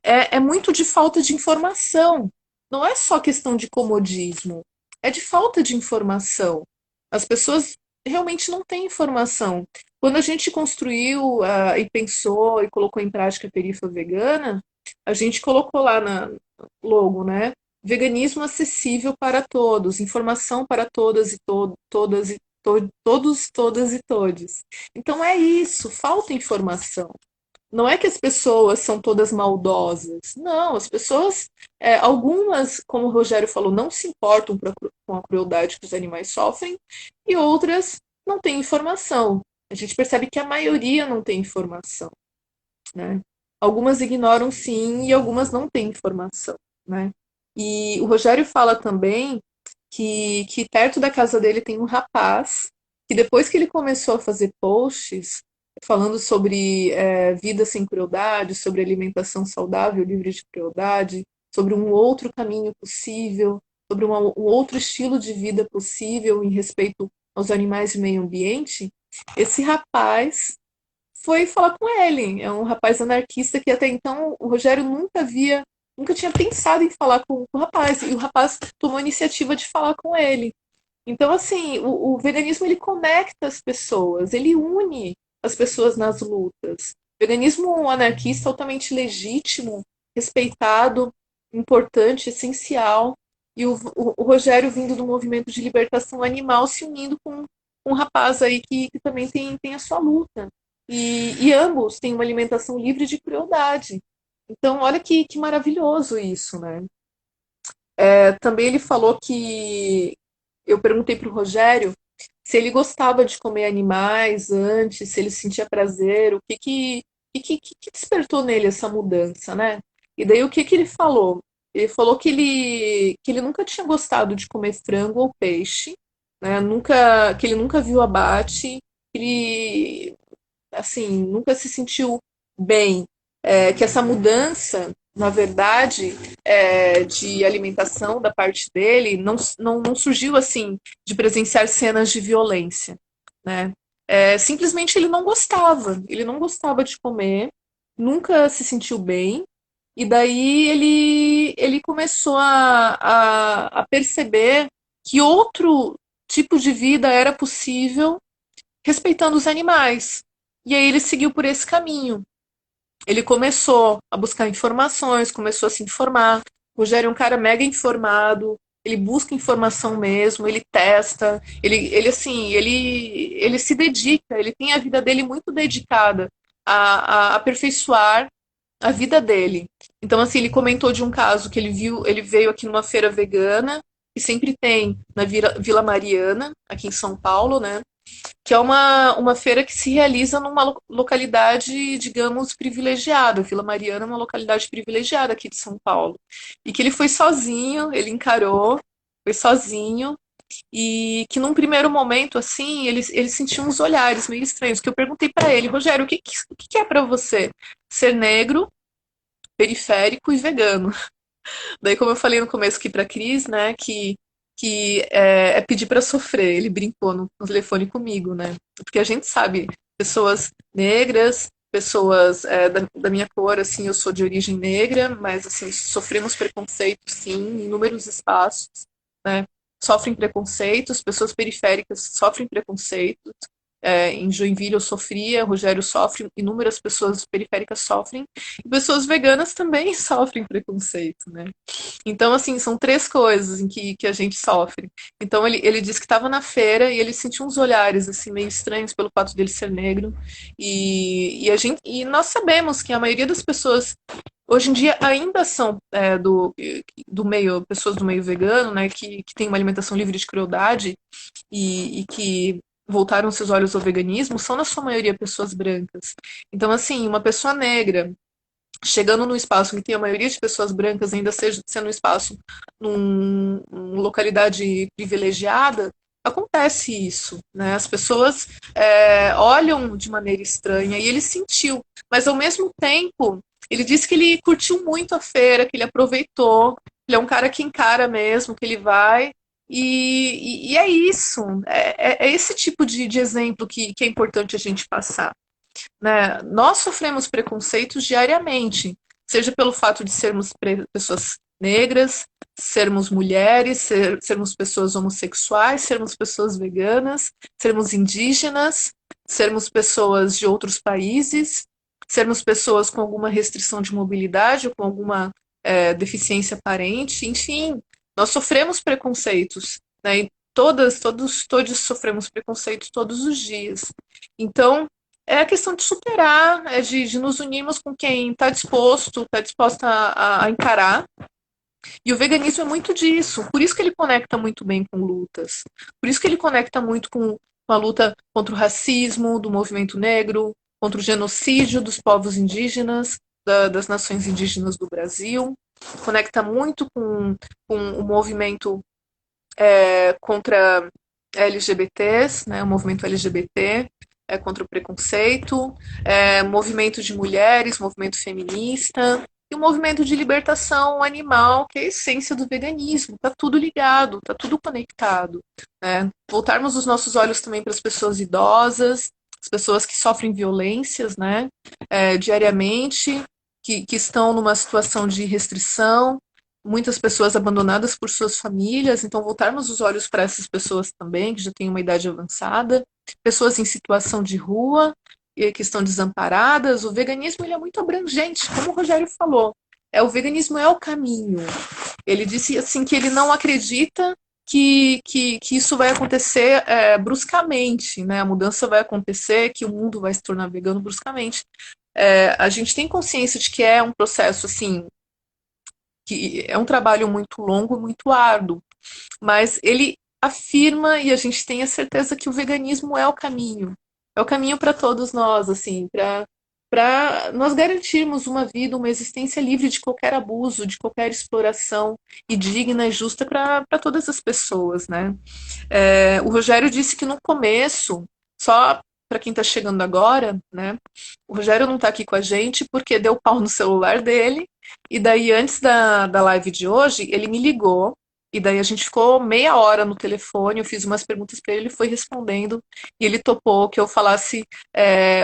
é muito de falta de informação. Não é só questão de comodismo, é de falta de informação. As pessoas realmente não têm informação. Quando a gente construiu e pensou e colocou em prática a perifa vegana, a gente colocou lá na logo, né? Veganismo acessível para todos, informação para todas e todas e todos, todas e todes. Então é isso, falta informação. Não é que as pessoas são todas maldosas. Não, as pessoas, algumas, como o Rogério falou, não se importam com a crueldade que os animais sofrem, e outras não têm informação. A gente percebe que a maioria não tem informação. Né? Algumas ignoram sim, e algumas não têm informação. Né? E o Rogério fala também que perto da casa dele tem um rapaz que depois que ele começou a fazer posts falando sobre vida sem crueldade, sobre alimentação saudável, livre de crueldade, sobre um outro caminho possível, sobre um outro estilo de vida possível em respeito aos animais e meio ambiente, esse rapaz foi falar com ele. É um rapaz anarquista que até então o Rogério nunca tinha pensado em falar com o rapaz, e o rapaz tomou a iniciativa de falar com ele. Então, assim, o veganismo ele conecta as pessoas, ele une as pessoas nas lutas. O veganismo anarquista altamente legítimo, respeitado, importante, essencial. E o Rogério vindo do movimento de libertação animal se unindo com um rapaz aí que também tem a sua luta. E ambos têm uma alimentação livre de crueldade. Então, olha que maravilhoso isso, né? Também ele falou que eu perguntei para o Rogério se ele gostava de comer animais antes, se ele sentia prazer, o que despertou nele essa mudança, né? E daí o que ele falou? Ele falou que ele nunca tinha gostado de comer frango ou peixe, né? Que ele nunca viu abate, que ele assim, nunca se sentiu bem, que essa mudança, na verdade, de alimentação da parte dele não surgiu assim de presenciar cenas de violência, né? Simplesmente ele não gostava de comer, nunca se sentiu bem, e daí ele começou a perceber que outro tipo de vida era possível respeitando os animais. E aí ele seguiu por esse caminho. Ele começou a buscar informações, começou a se informar. O Rogério é um cara mega informado, ele busca informação mesmo, ele testa, ele se dedica, ele tem a vida dele muito dedicada a aperfeiçoar a vida dele. Então, assim, ele comentou de um caso que ele veio aqui numa feira vegana, que sempre tem na Vila Mariana, aqui em São Paulo, né? Que é uma feira que se realiza numa localidade, digamos, privilegiada. Vila Mariana é uma localidade privilegiada aqui de São Paulo. E que ele foi sozinho, ele encarou, foi sozinho, e que num primeiro momento, assim, ele sentiu uns olhares meio estranhos, que eu perguntei para ele, Rogério, o que é para você ser negro, periférico e vegano? Daí, como eu falei no começo aqui para Cris, né, que é pedir para sofrer. Ele brincou no telefone comigo, né? Porque a gente sabe, pessoas negras, pessoas da minha cor, assim, eu sou de origem negra, mas assim sofremos preconceito, sim, em inúmeros espaços, né? Sofrem preconceitos, pessoas periféricas sofrem preconceitos. Em Joinville eu sofria, Rogério sofre, inúmeras pessoas periféricas sofrem, e pessoas veganas também sofrem preconceito, né? Então, assim, são três coisas em que a gente sofre. Então, ele disse que estava na feira e ele sentiu uns olhares, assim, meio estranhos pelo fato dele ser negro. E nós sabemos que a maioria das pessoas, hoje em dia, ainda são do meio, pessoas do meio vegano, né, que tem uma alimentação livre de crueldade e que voltaram seus olhos ao veganismo, são, na sua maioria, pessoas brancas. Então, assim, uma pessoa negra chegando num espaço que tem a maioria de pessoas brancas, ainda sendo um espaço numa localidade privilegiada, acontece isso, né? As pessoas olham de maneira estranha e ele sentiu, mas ao mesmo tempo ele disse que ele curtiu muito a feira, que ele aproveitou, ele é um cara que encara mesmo, que ele vai. E é isso, é esse tipo de exemplo que é importante a gente passar, né? Nós sofremos preconceitos diariamente, seja pelo fato de sermos pessoas negras, sermos mulheres, sermos pessoas homossexuais, sermos pessoas veganas, sermos indígenas, sermos pessoas de outros países, sermos pessoas com alguma restrição de mobilidade ou com alguma deficiência aparente, enfim, nós sofremos preconceitos, né? E todos sofremos preconceitos todos os dias. Então, é a questão de superar, de nos unirmos com quem está disposta a encarar. E o veganismo é muito disso. Por isso que ele conecta muito bem com lutas. Por isso que ele conecta muito com a luta contra o racismo, do movimento negro, contra o genocídio dos povos indígenas, das nações indígenas do Brasil. Conecta muito com o movimento contra LGBTs, né, o movimento LGBT, contra o preconceito, movimento de mulheres, movimento feminista, e o movimento de libertação animal, que é a essência do veganismo. Está tudo ligado, está tudo conectado. Né? Voltarmos os nossos olhos também para as pessoas idosas, as pessoas que sofrem violências, né, diariamente, que estão numa situação de restrição, muitas pessoas abandonadas por suas famílias, então voltarmos os olhos para essas pessoas também, que já têm uma idade avançada, pessoas em situação de rua, que estão desamparadas. O veganismo ele é muito abrangente, como o Rogério falou. O veganismo é o caminho. Ele disse assim que ele não acredita que isso vai acontecer bruscamente, né? A mudança vai acontecer, que o mundo vai se tornar vegano bruscamente. A gente tem consciência de que é um processo assim, que é um trabalho muito longo, muito árduo, mas ele afirma e a gente tem a certeza que o veganismo é o caminho para todos nós, assim, para nós garantirmos uma vida, uma existência livre de qualquer abuso, de qualquer exploração e digna e justa para todas as pessoas, né? O Rogério disse que no começo, só para quem está chegando agora, né? O Rogério não está aqui com a gente porque deu pau no celular dele, e daí antes da live de hoje, ele me ligou, e daí a gente ficou meia hora no telefone, eu fiz umas perguntas para ele, ele foi respondendo, e ele topou que eu falasse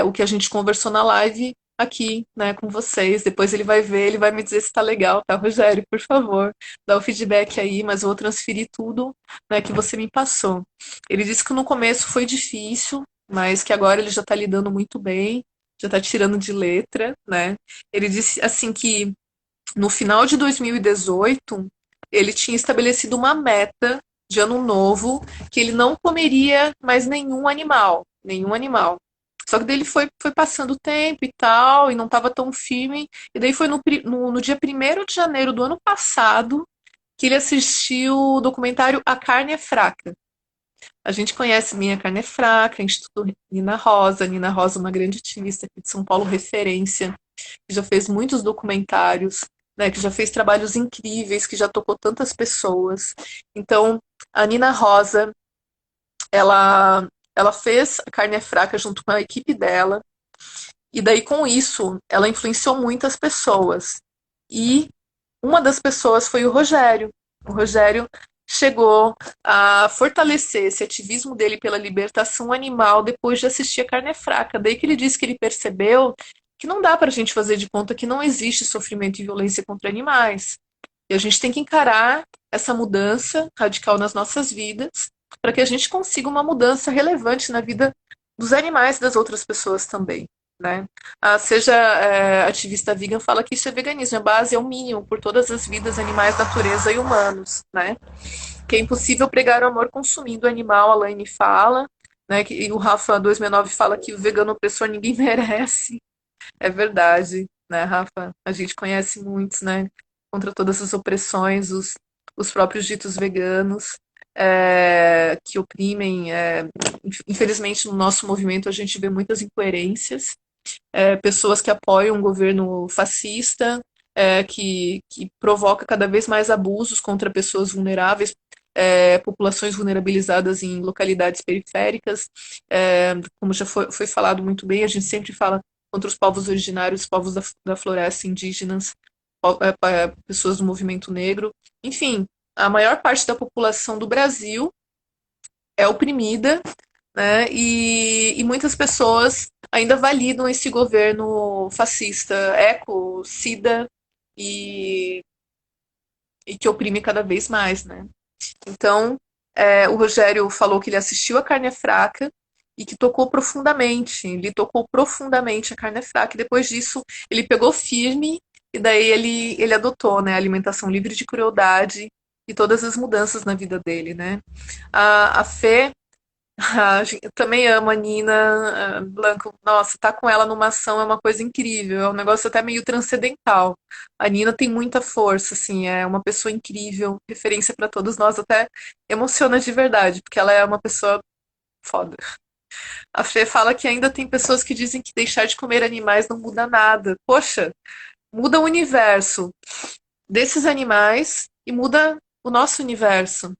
o que a gente conversou na live aqui, né, com vocês. Depois ele vai ver, ele vai me dizer se tá legal, tá, Rogério? Por favor, dá o feedback aí, mas eu vou transferir tudo, né, que você me passou. Ele disse que no começo foi difícil, mas que agora ele já está lidando muito bem, já está tirando de letra, né? Ele disse assim que no final de 2018 ele tinha estabelecido uma meta de ano novo que ele não comeria mais nenhum animal. Só que daí ele foi passando o tempo e tal, e não estava tão firme. E daí foi no dia 1º de janeiro do ano passado que ele assistiu o documentário A Carne é Fraca. A gente conhece Minha Carne é Fraca, Instituto Nina Rosa, uma grande ativista aqui de São Paulo, referência, que já fez muitos documentários, né, que já fez trabalhos incríveis, que já tocou tantas pessoas. Então, a Nina Rosa, ela fez a Carne é Fraca junto com a equipe dela, e daí com isso, ela influenciou muitas pessoas. E uma das pessoas foi o Rogério. O Rogério chegou a fortalecer esse ativismo dele pela libertação animal depois de assistir a Carne é Fraca. Daí que ele disse que ele percebeu que não dá para a gente fazer de conta que não existe sofrimento e violência contra animais. E a gente tem que encarar essa mudança radical nas nossas vidas para que a gente consiga uma mudança relevante na vida dos animais e das outras pessoas também. Né? Seja ativista vegan, fala que isso é veganismo, a base é o mínimo por todas as vidas, animais, natureza e humanos, né? Que é impossível pregar o amor consumindo animal, a Laine fala, né? E o Rafa 269 fala que o vegano opressor ninguém merece. É verdade, né, Rafa? A gente conhece muitos, né? Contra todas as opressões, os próprios ditos veganos. Que oprimem. Infelizmente, no nosso movimento, a gente vê muitas incoerências. Pessoas que apoiam um governo fascista, que provoca cada vez mais abusos contra pessoas vulneráveis, populações vulnerabilizadas em localidades periféricas. Como já foi falado muito bem, a gente sempre fala contra os povos originários, povos da floresta, indígenas, pessoas do movimento negro. Enfim, a maior parte da população do Brasil é oprimida, né? E muitas pessoas ainda validam esse governo fascista, ecocida e, e que oprime cada vez mais, né? Então, o Rogério falou que ele assistiu a Carne é Fraca e que tocou profundamente, ele tocou profundamente a Carne é Fraca, e depois disso ele pegou firme, e daí ele adotou, né, a alimentação livre de crueldade e todas as mudanças na vida dele, né? A Fê, eu também amo a Nina Blanco. Nossa, tá com ela numa ação é uma coisa incrível, é um negócio até meio transcendental. A Nina tem muita força, assim, é uma pessoa incrível, referência para todos nós, até emociona de verdade, porque ela é uma pessoa foda. A Fê fala que ainda tem pessoas que dizem que deixar de comer animais não muda nada. Poxa, muda o universo desses animais e muda o nosso universo.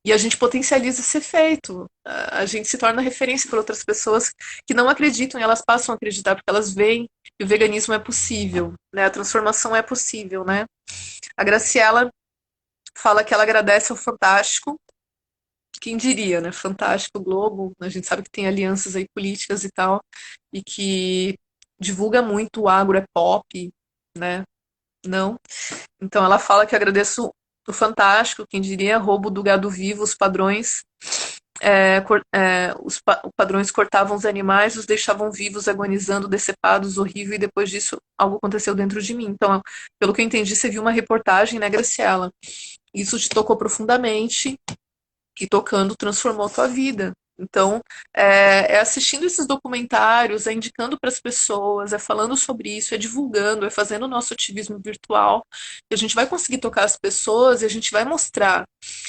E a gente potencializa esse efeito. A gente se torna referência para outras pessoas que não acreditam e elas passam a acreditar porque elas veem que o veganismo é possível, né? A transformação é possível, né? A Graciela fala que ela agradece ao Fantástico. Quem diria, né? Fantástico, Globo, a gente sabe que tem alianças aí políticas e tal, e que divulga muito o agro é pop, né? Não. Então ela fala que agradeço o Fantástico, quem diria, roubo do gado vivo, os padrões. Os padrões cortavam os animais, os deixavam vivos, agonizando, decepados, horrível, e depois disso algo aconteceu dentro de mim. Então, pelo que eu entendi, você viu uma reportagem, né, Graciela? Isso te tocou profundamente e tocando transformou a tua vida. Então, assistindo esses documentários, é indicando para as pessoas, é falando sobre isso, é divulgando, é fazendo o nosso ativismo virtual, que a gente vai conseguir tocar as pessoas e a gente vai mostrar,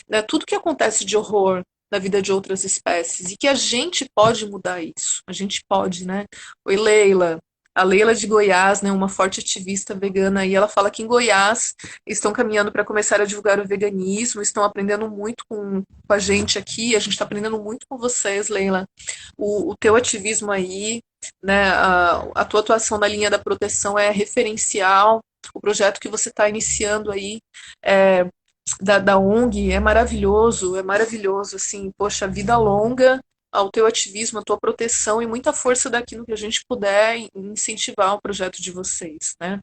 né, tudo que acontece de horror na vida de outras espécies e que a gente pode mudar isso. A gente pode, né? Oi, Leila. A Leila de Goiás, né, uma forte ativista vegana, e ela fala que em Goiás estão caminhando para começar a divulgar o veganismo, estão aprendendo muito com a gente aqui, a gente está aprendendo muito com vocês, Leila. O teu ativismo aí, né, a tua atuação na linha da proteção é referencial, o projeto que você está iniciando aí da ONG é maravilhoso, assim, poxa, vida longa ao teu ativismo, à tua proteção e muita força daquilo que a gente puder incentivar o projeto de vocês, né?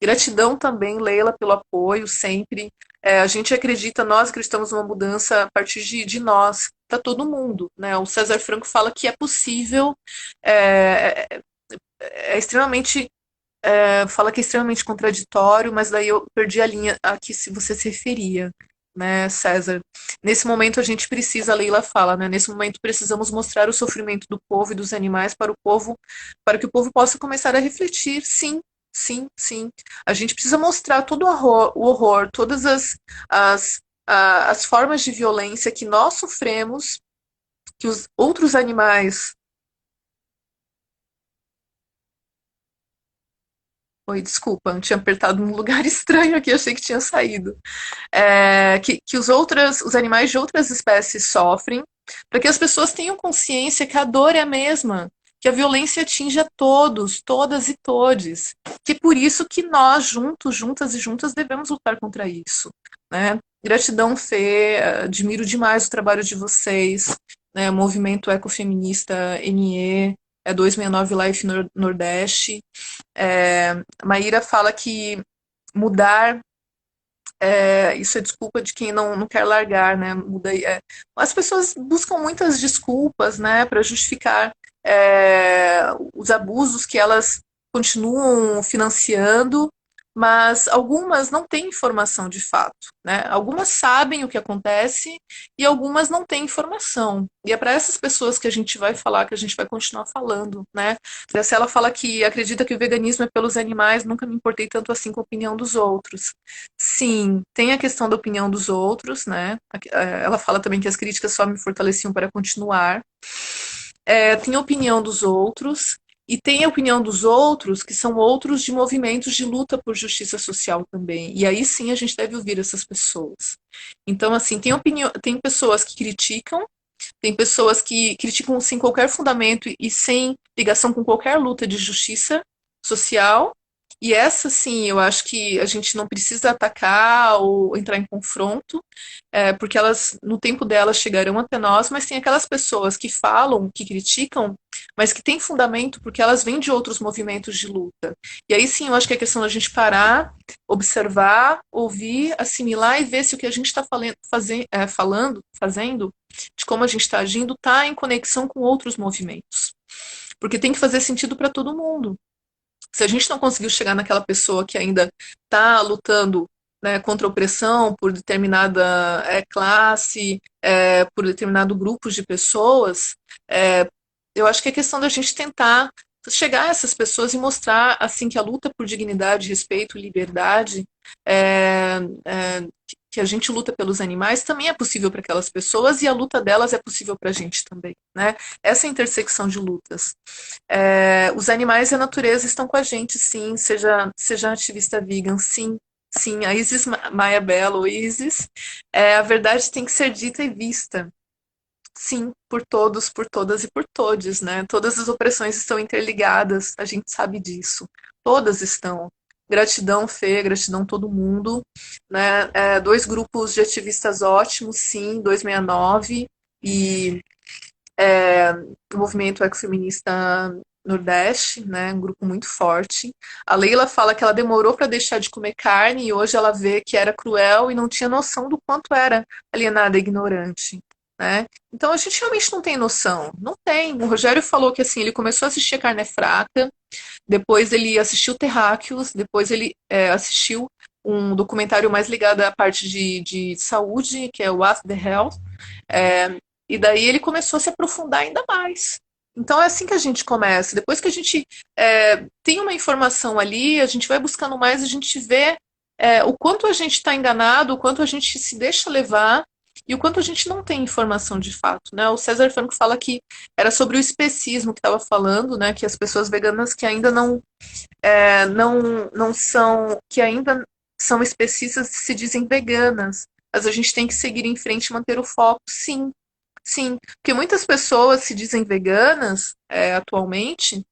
Gratidão também, Leila, pelo apoio sempre. A gente acredita, nós acreditamos numa mudança a partir de nós, para todo mundo, né? O César Franco fala que é possível, é extremamente fala que é extremamente contraditório, mas daí eu perdi a linha a que se você se referia, né, César? Nesse momento a gente precisa, a Leila fala, né? Nesse momento precisamos mostrar o sofrimento do povo e dos animais para o povo, para que o povo possa começar a refletir. Sim, sim, sim. A gente precisa mostrar todo o horror, todas as formas de violência que nós sofremos, que os outros animais. Oi, desculpa, eu tinha apertado num lugar estranho aqui, achei que tinha saído. Que os animais de outras espécies sofrem, para que as pessoas tenham consciência que a dor é a mesma, que a violência atinge a todos, todas e todes, que é por isso que nós, juntos, juntas e juntas, devemos lutar contra isso, né? Gratidão, Fê, admiro demais o trabalho de vocês, né? O movimento ecofeminista NE, 269 Life Nordeste. Maíra fala que mudar isso é desculpa de quem não quer largar, né? As pessoas buscam muitas desculpas, né, para justificar os abusos que elas continuam financiando, mas algumas não têm informação de fato, né? Algumas sabem o que acontece e algumas não têm informação. E é para essas pessoas que a gente vai falar, que a gente vai continuar falando, né? Se ela fala que acredita que o veganismo é pelos animais, nunca me importei tanto assim com a opinião dos outros. Sim, tem a questão da opinião dos outros, né? Ela fala também que as críticas só me fortaleciam para continuar. Tem a opinião dos outros, e tem a opinião dos outros, que são outros de movimentos de luta por justiça social também. E aí sim a gente deve ouvir essas pessoas. Então, assim, tem pessoas que criticam, tem pessoas que criticam sem qualquer fundamento e sem ligação com qualquer luta de justiça social. E essa, sim, eu acho que a gente não precisa atacar ou entrar em confronto, porque elas, no tempo delas, chegarão até nós, mas tem aquelas pessoas que falam, que criticam, mas que têm fundamento porque elas vêm de outros movimentos de luta. E aí, sim, eu acho que é questão da gente parar, observar, ouvir, assimilar e ver se o que a gente está fazendo, de como a gente está agindo, está em conexão com outros movimentos. Porque tem que fazer sentido para todo mundo. Se a gente não conseguiu chegar naquela pessoa que ainda está lutando, né, contra a opressão por determinada classe, por determinado grupo de pessoas, eu acho que é questão da gente tentar chegar a essas pessoas e mostrar assim que a luta por dignidade, respeito, liberdade, que a gente luta pelos animais também é possível para aquelas pessoas e a luta delas é possível para a gente também, né? Essa intersecção de lutas. Os animais e a natureza estão com a gente, sim, seja ativista vegan, sim, Sim, a Isis Maia Bello, Isis, a verdade tem que ser dita e vista. Sim, por todos, por todas e por todes, né? Todas as opressões estão interligadas, a gente sabe disso. Todas estão. Gratidão, Fê, gratidão todo mundo, né? Dois grupos de ativistas ótimos, sim, 269 e o movimento ecofeminista Nordeste, né? Um grupo muito forte. A Leila fala que ela demorou para deixar de comer carne e hoje ela vê que era cruel e não tinha noção do quanto era alienada e ignorante. Né? Então a gente realmente não tem noção, não tem. O Rogério falou que assim ele começou a assistir a Carne é Fraca, depois ele assistiu Terráqueos, depois ele assistiu um documentário mais ligado à parte de saúde, que é o What the Health, e daí ele começou a se aprofundar ainda mais. Então é assim que a gente começa. Depois que a gente tem uma informação ali, a gente vai buscando mais, a gente vê o quanto a gente está enganado, o quanto a gente se deixa levar e o quanto a gente não tem informação de fato, né? O César Franco fala que era sobre o especismo que estava falando, né? Que as pessoas veganas que ainda não são, que ainda são especistas se dizem veganas, mas a gente tem que seguir em frente e manter o foco, sim, sim, porque muitas pessoas se dizem veganas atualmente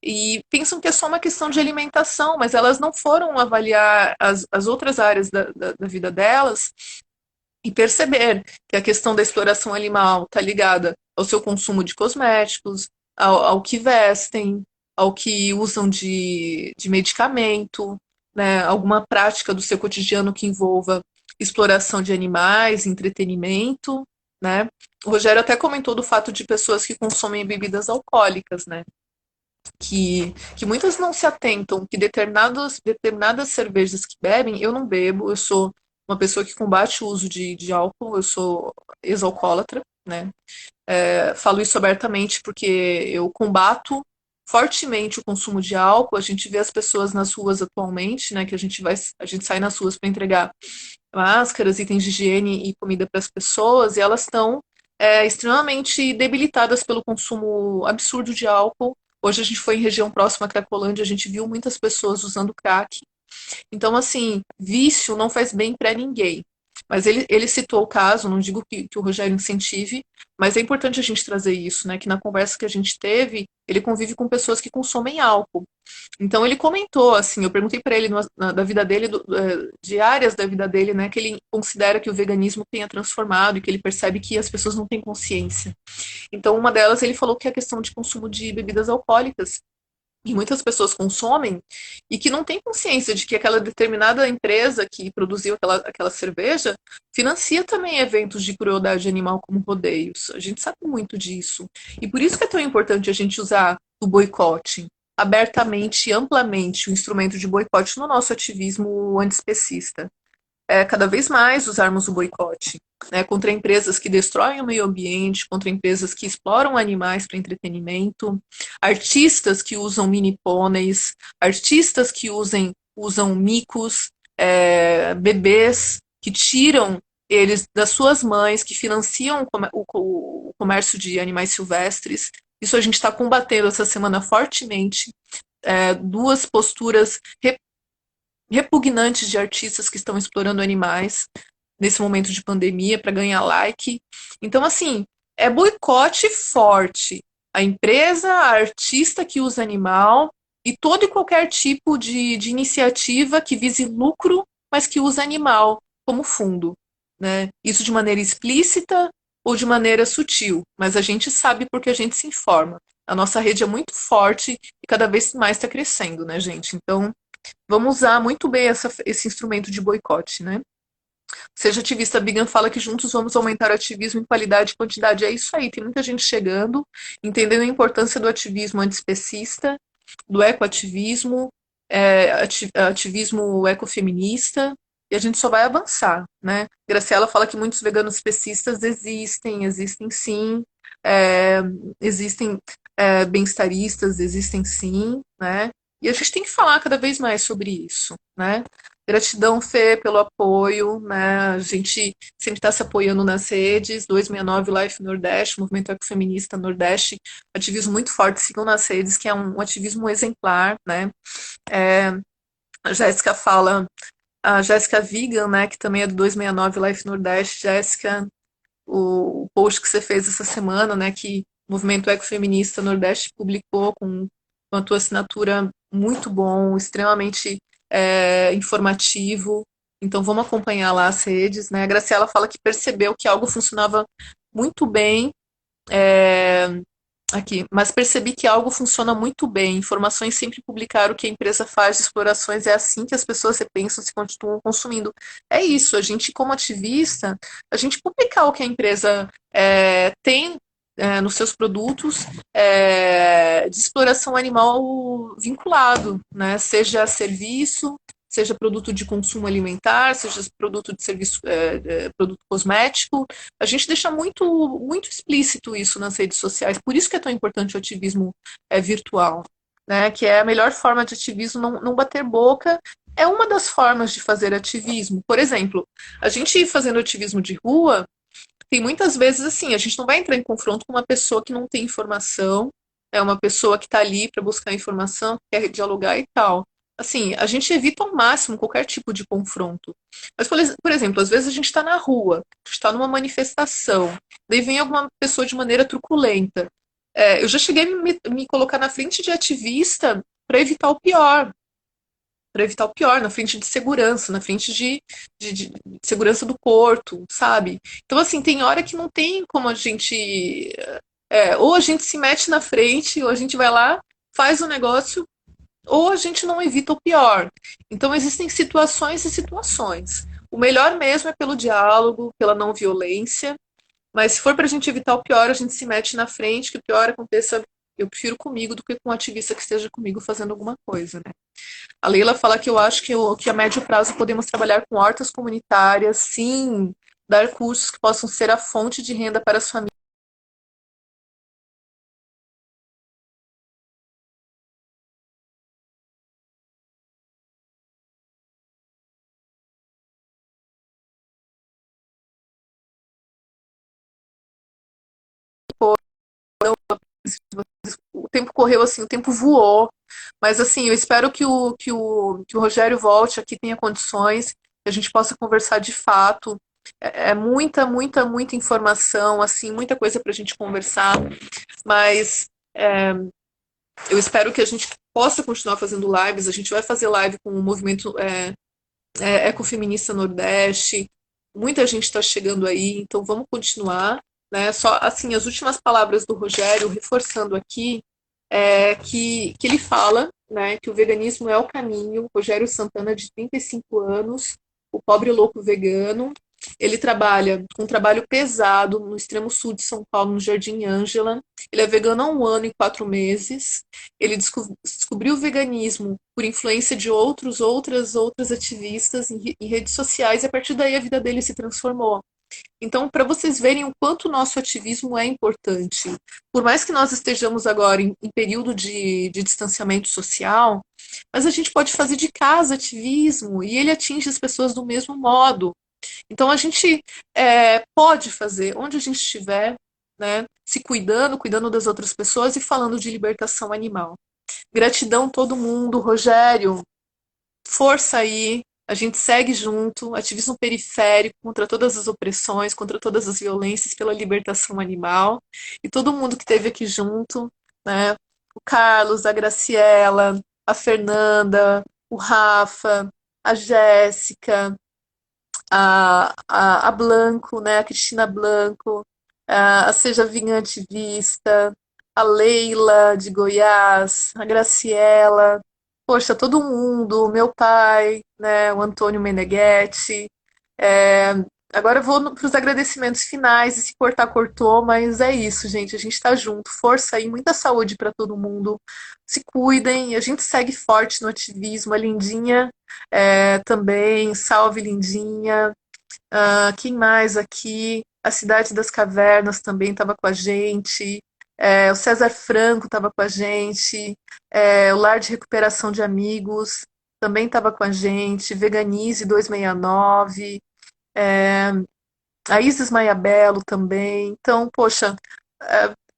e pensam que é só uma questão de alimentação, mas elas não foram avaliar as outras áreas da vida delas e perceber que a questão da exploração animal está ligada ao seu consumo de cosméticos, ao que vestem, ao que usam de medicamento, né, alguma prática do seu cotidiano que envolva exploração de animais, entretenimento, né? O Rogério até comentou do fato de pessoas que consomem bebidas alcoólicas, né? Que muitas não se atentam, que determinadas cervejas que bebem, eu não bebo, eu sou uma pessoa que combate o uso de álcool, eu sou ex-alcoólatra, né? Falo isso abertamente porque eu combato fortemente o consumo de álcool. A gente vê as pessoas nas ruas atualmente, né? Que a gente sai nas ruas para entregar máscaras, itens de higiene e comida para as pessoas, e elas estão extremamente debilitadas pelo consumo absurdo de álcool. Hoje a gente foi em região próxima à Cracolândia, a gente viu muitas pessoas usando crack. Então, assim, vício não faz bem para ninguém. Mas ele citou o caso, não digo que o Rogério incentive, mas é importante a gente trazer isso, né? Que na conversa que a gente teve, ele convive com pessoas que consomem álcool. Então ele comentou, assim, eu perguntei para ele da vida dele, de áreas da vida dele, né, que ele considera que o veganismo tenha transformado e que ele percebe que as pessoas não têm consciência. Então uma delas ele falou que é a questão de consumo de bebidas alcoólicas. E muitas pessoas consomem e que não têm consciência de que aquela determinada empresa que produziu aquela cerveja financia também eventos de crueldade animal como rodeios. A gente sabe muito disso. E por isso que é tão importante a gente usar o boicote abertamente e amplamente o instrumento de boicote no nosso ativismo antiespecista. Cada vez mais usarmos o boicote, né, contra empresas que destroem o meio ambiente, contra empresas que exploram animais para entretenimento, artistas que usam mini pôneis, artistas que usam micos, bebês que tiram eles das suas mães, que financiam o comércio de animais silvestres. Isso a gente está combatendo essa semana fortemente. Duas posturas repugnantes de artistas que estão explorando animais nesse momento de pandemia para ganhar like. Então, assim, é boicote forte. A empresa, a artista que usa animal e todo e qualquer tipo de iniciativa que vise lucro, mas que usa animal como fundo. Né? Isso de maneira explícita ou de maneira sutil, mas a gente sabe porque a gente se informa. A nossa rede é muito forte e cada vez mais está crescendo, né, gente? Então, vamos usar muito bem esse instrumento de boicote, né? Seja ativista vegan fala que juntos vamos aumentar o ativismo em qualidade e quantidade. É isso aí, tem muita gente chegando, entendendo a importância do ativismo antiespecista, do ecoativismo, ativismo ecofeminista, e a gente só vai avançar, né? Graciela fala que muitos veganos especistas existem sim, é, existem bem-estaristas, existem sim, né? E a gente tem que falar cada vez mais sobre isso, né? Gratidão, Fê, pelo apoio, né? A gente sempre está se apoiando nas redes, 269 Life Nordeste, Movimento Ecofeminista Nordeste, ativismo muito forte, sigam nas redes, que é um ativismo exemplar, né? A Jéssica fala a Jéssica Vigan, né, que também é do 269 Life Nordeste. Jéssica, o post que você fez essa semana, né, que o Movimento Ecofeminista Nordeste publicou com a tua assinatura, muito bom, extremamente informativo. Então vamos acompanhar lá as redes, né? A Graciela fala que percebeu que algo funcionava muito bem, é, aqui, mas percebi que algo funciona muito bem. Informações sempre publicaram o que a empresa faz de explorações, é assim que as pessoas repensam se continuam consumindo. É isso, a gente, como ativista, a gente publicar o que a empresa tem nos seus produtos de exploração animal vinculado, né? Seja serviço, seja produto de consumo alimentar, seja produto de serviço, produto cosmético. A gente deixa muito, muito explícito isso nas redes sociais. Por isso que é tão importante o ativismo virtual, né? Que é a melhor forma de ativismo, não bater boca. É uma das formas de fazer ativismo. Por exemplo, a gente fazendo ativismo de rua, tem muitas vezes assim, a gente não vai entrar em confronto com uma pessoa que não tem informação, é uma pessoa que está ali para buscar informação, quer dialogar e tal. Assim, a gente evita ao máximo qualquer tipo de confronto. Mas, por exemplo, às vezes a gente está na rua, a gente está numa manifestação, daí vem alguma pessoa de maneira truculenta. Eu já cheguei a me colocar na frente de ativista para evitar o pior, na frente de segurança, na frente de segurança do porto, sabe? Então, assim, tem hora que não tem como a gente. Ou a gente se mete na frente, ou a gente vai lá, faz o negócio, ou a gente não evita o pior. Então, existem situações e situações. O melhor mesmo é pelo diálogo, pela não violência, mas se for para a gente evitar o pior, a gente se mete na frente, que o pior aconteça, eu prefiro comigo do que com um ativista que esteja comigo fazendo alguma coisa, né? A Leila fala que eu acho que a médio prazo podemos trabalhar com hortas comunitárias, sim, dar cursos que possam ser a fonte de renda para as famílias. O tempo correu assim, o tempo voou, mas assim, eu espero que o Rogério volte aqui, tenha condições, que a gente possa conversar de fato. É muita, muita, muita informação, assim, muita coisa para a gente conversar, mas eu espero que a gente possa continuar fazendo lives. A gente vai fazer live com o movimento Ecofeminista Nordeste. Muita gente está chegando aí, então vamos continuar. Né? Só assim, as últimas palavras do Rogério, reforçando aqui, que ele fala, né, que o veganismo é o caminho. Rogério Santana, de 35 anos, o pobre louco vegano. Ele trabalha com um trabalho pesado no extremo sul de São Paulo, no Jardim Ângela. Ele é vegano há 1 ano e 4 meses. Ele descobriu o veganismo por influência de outras ativistas em redes sociais, e a partir daí a vida dele se transformou. Então, para vocês verem o quanto o nosso ativismo é importante, por mais que nós estejamos agora em período de distanciamento social, mas a gente pode fazer de casa ativismo e ele atinge as pessoas do mesmo modo. Então, a gente pode fazer onde a gente estiver, né, se cuidando, cuidando das outras pessoas e falando de libertação animal. Gratidão todo mundo, Rogério. Força aí, a gente segue junto, ativismo periférico contra todas as opressões, contra todas as violências, pela libertação animal. E todo mundo que esteve aqui junto, né? O Carlos, a Graciela, a Fernanda, o Rafa, a Jéssica, a Blanco, né? A Cristina Blanco, a Seja Vinha Ativista, a Leila de Goiás, a Graciela, poxa, todo mundo, meu pai, né, o Antônio Meneghetti. É, agora eu vou para os agradecimentos finais, e se cortar, cortou, mas é isso, gente, a gente está junto, força aí, muita saúde para todo mundo, se cuidem, a gente segue forte no ativismo, a Lindinha também, salve Lindinha. Quem mais aqui? A Cidade das Cavernas também estava com a gente. O César Franco estava com a gente. O Lar de Recuperação de Amigos também estava com a gente. Veganize 269. A Isis Maia Belo também. Então, poxa,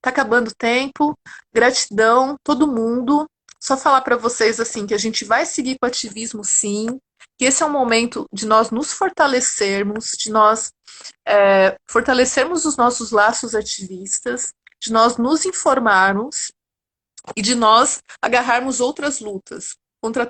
tá acabando o tempo. Gratidão, todo mundo. Só falar para vocês assim que a gente vai seguir com o ativismo, sim. que esse é um momento de nós nos fortalecermos, de nós fortalecermos os nossos laços ativistas, de nós nos informarmos e de nós agarrarmos outras lutas contra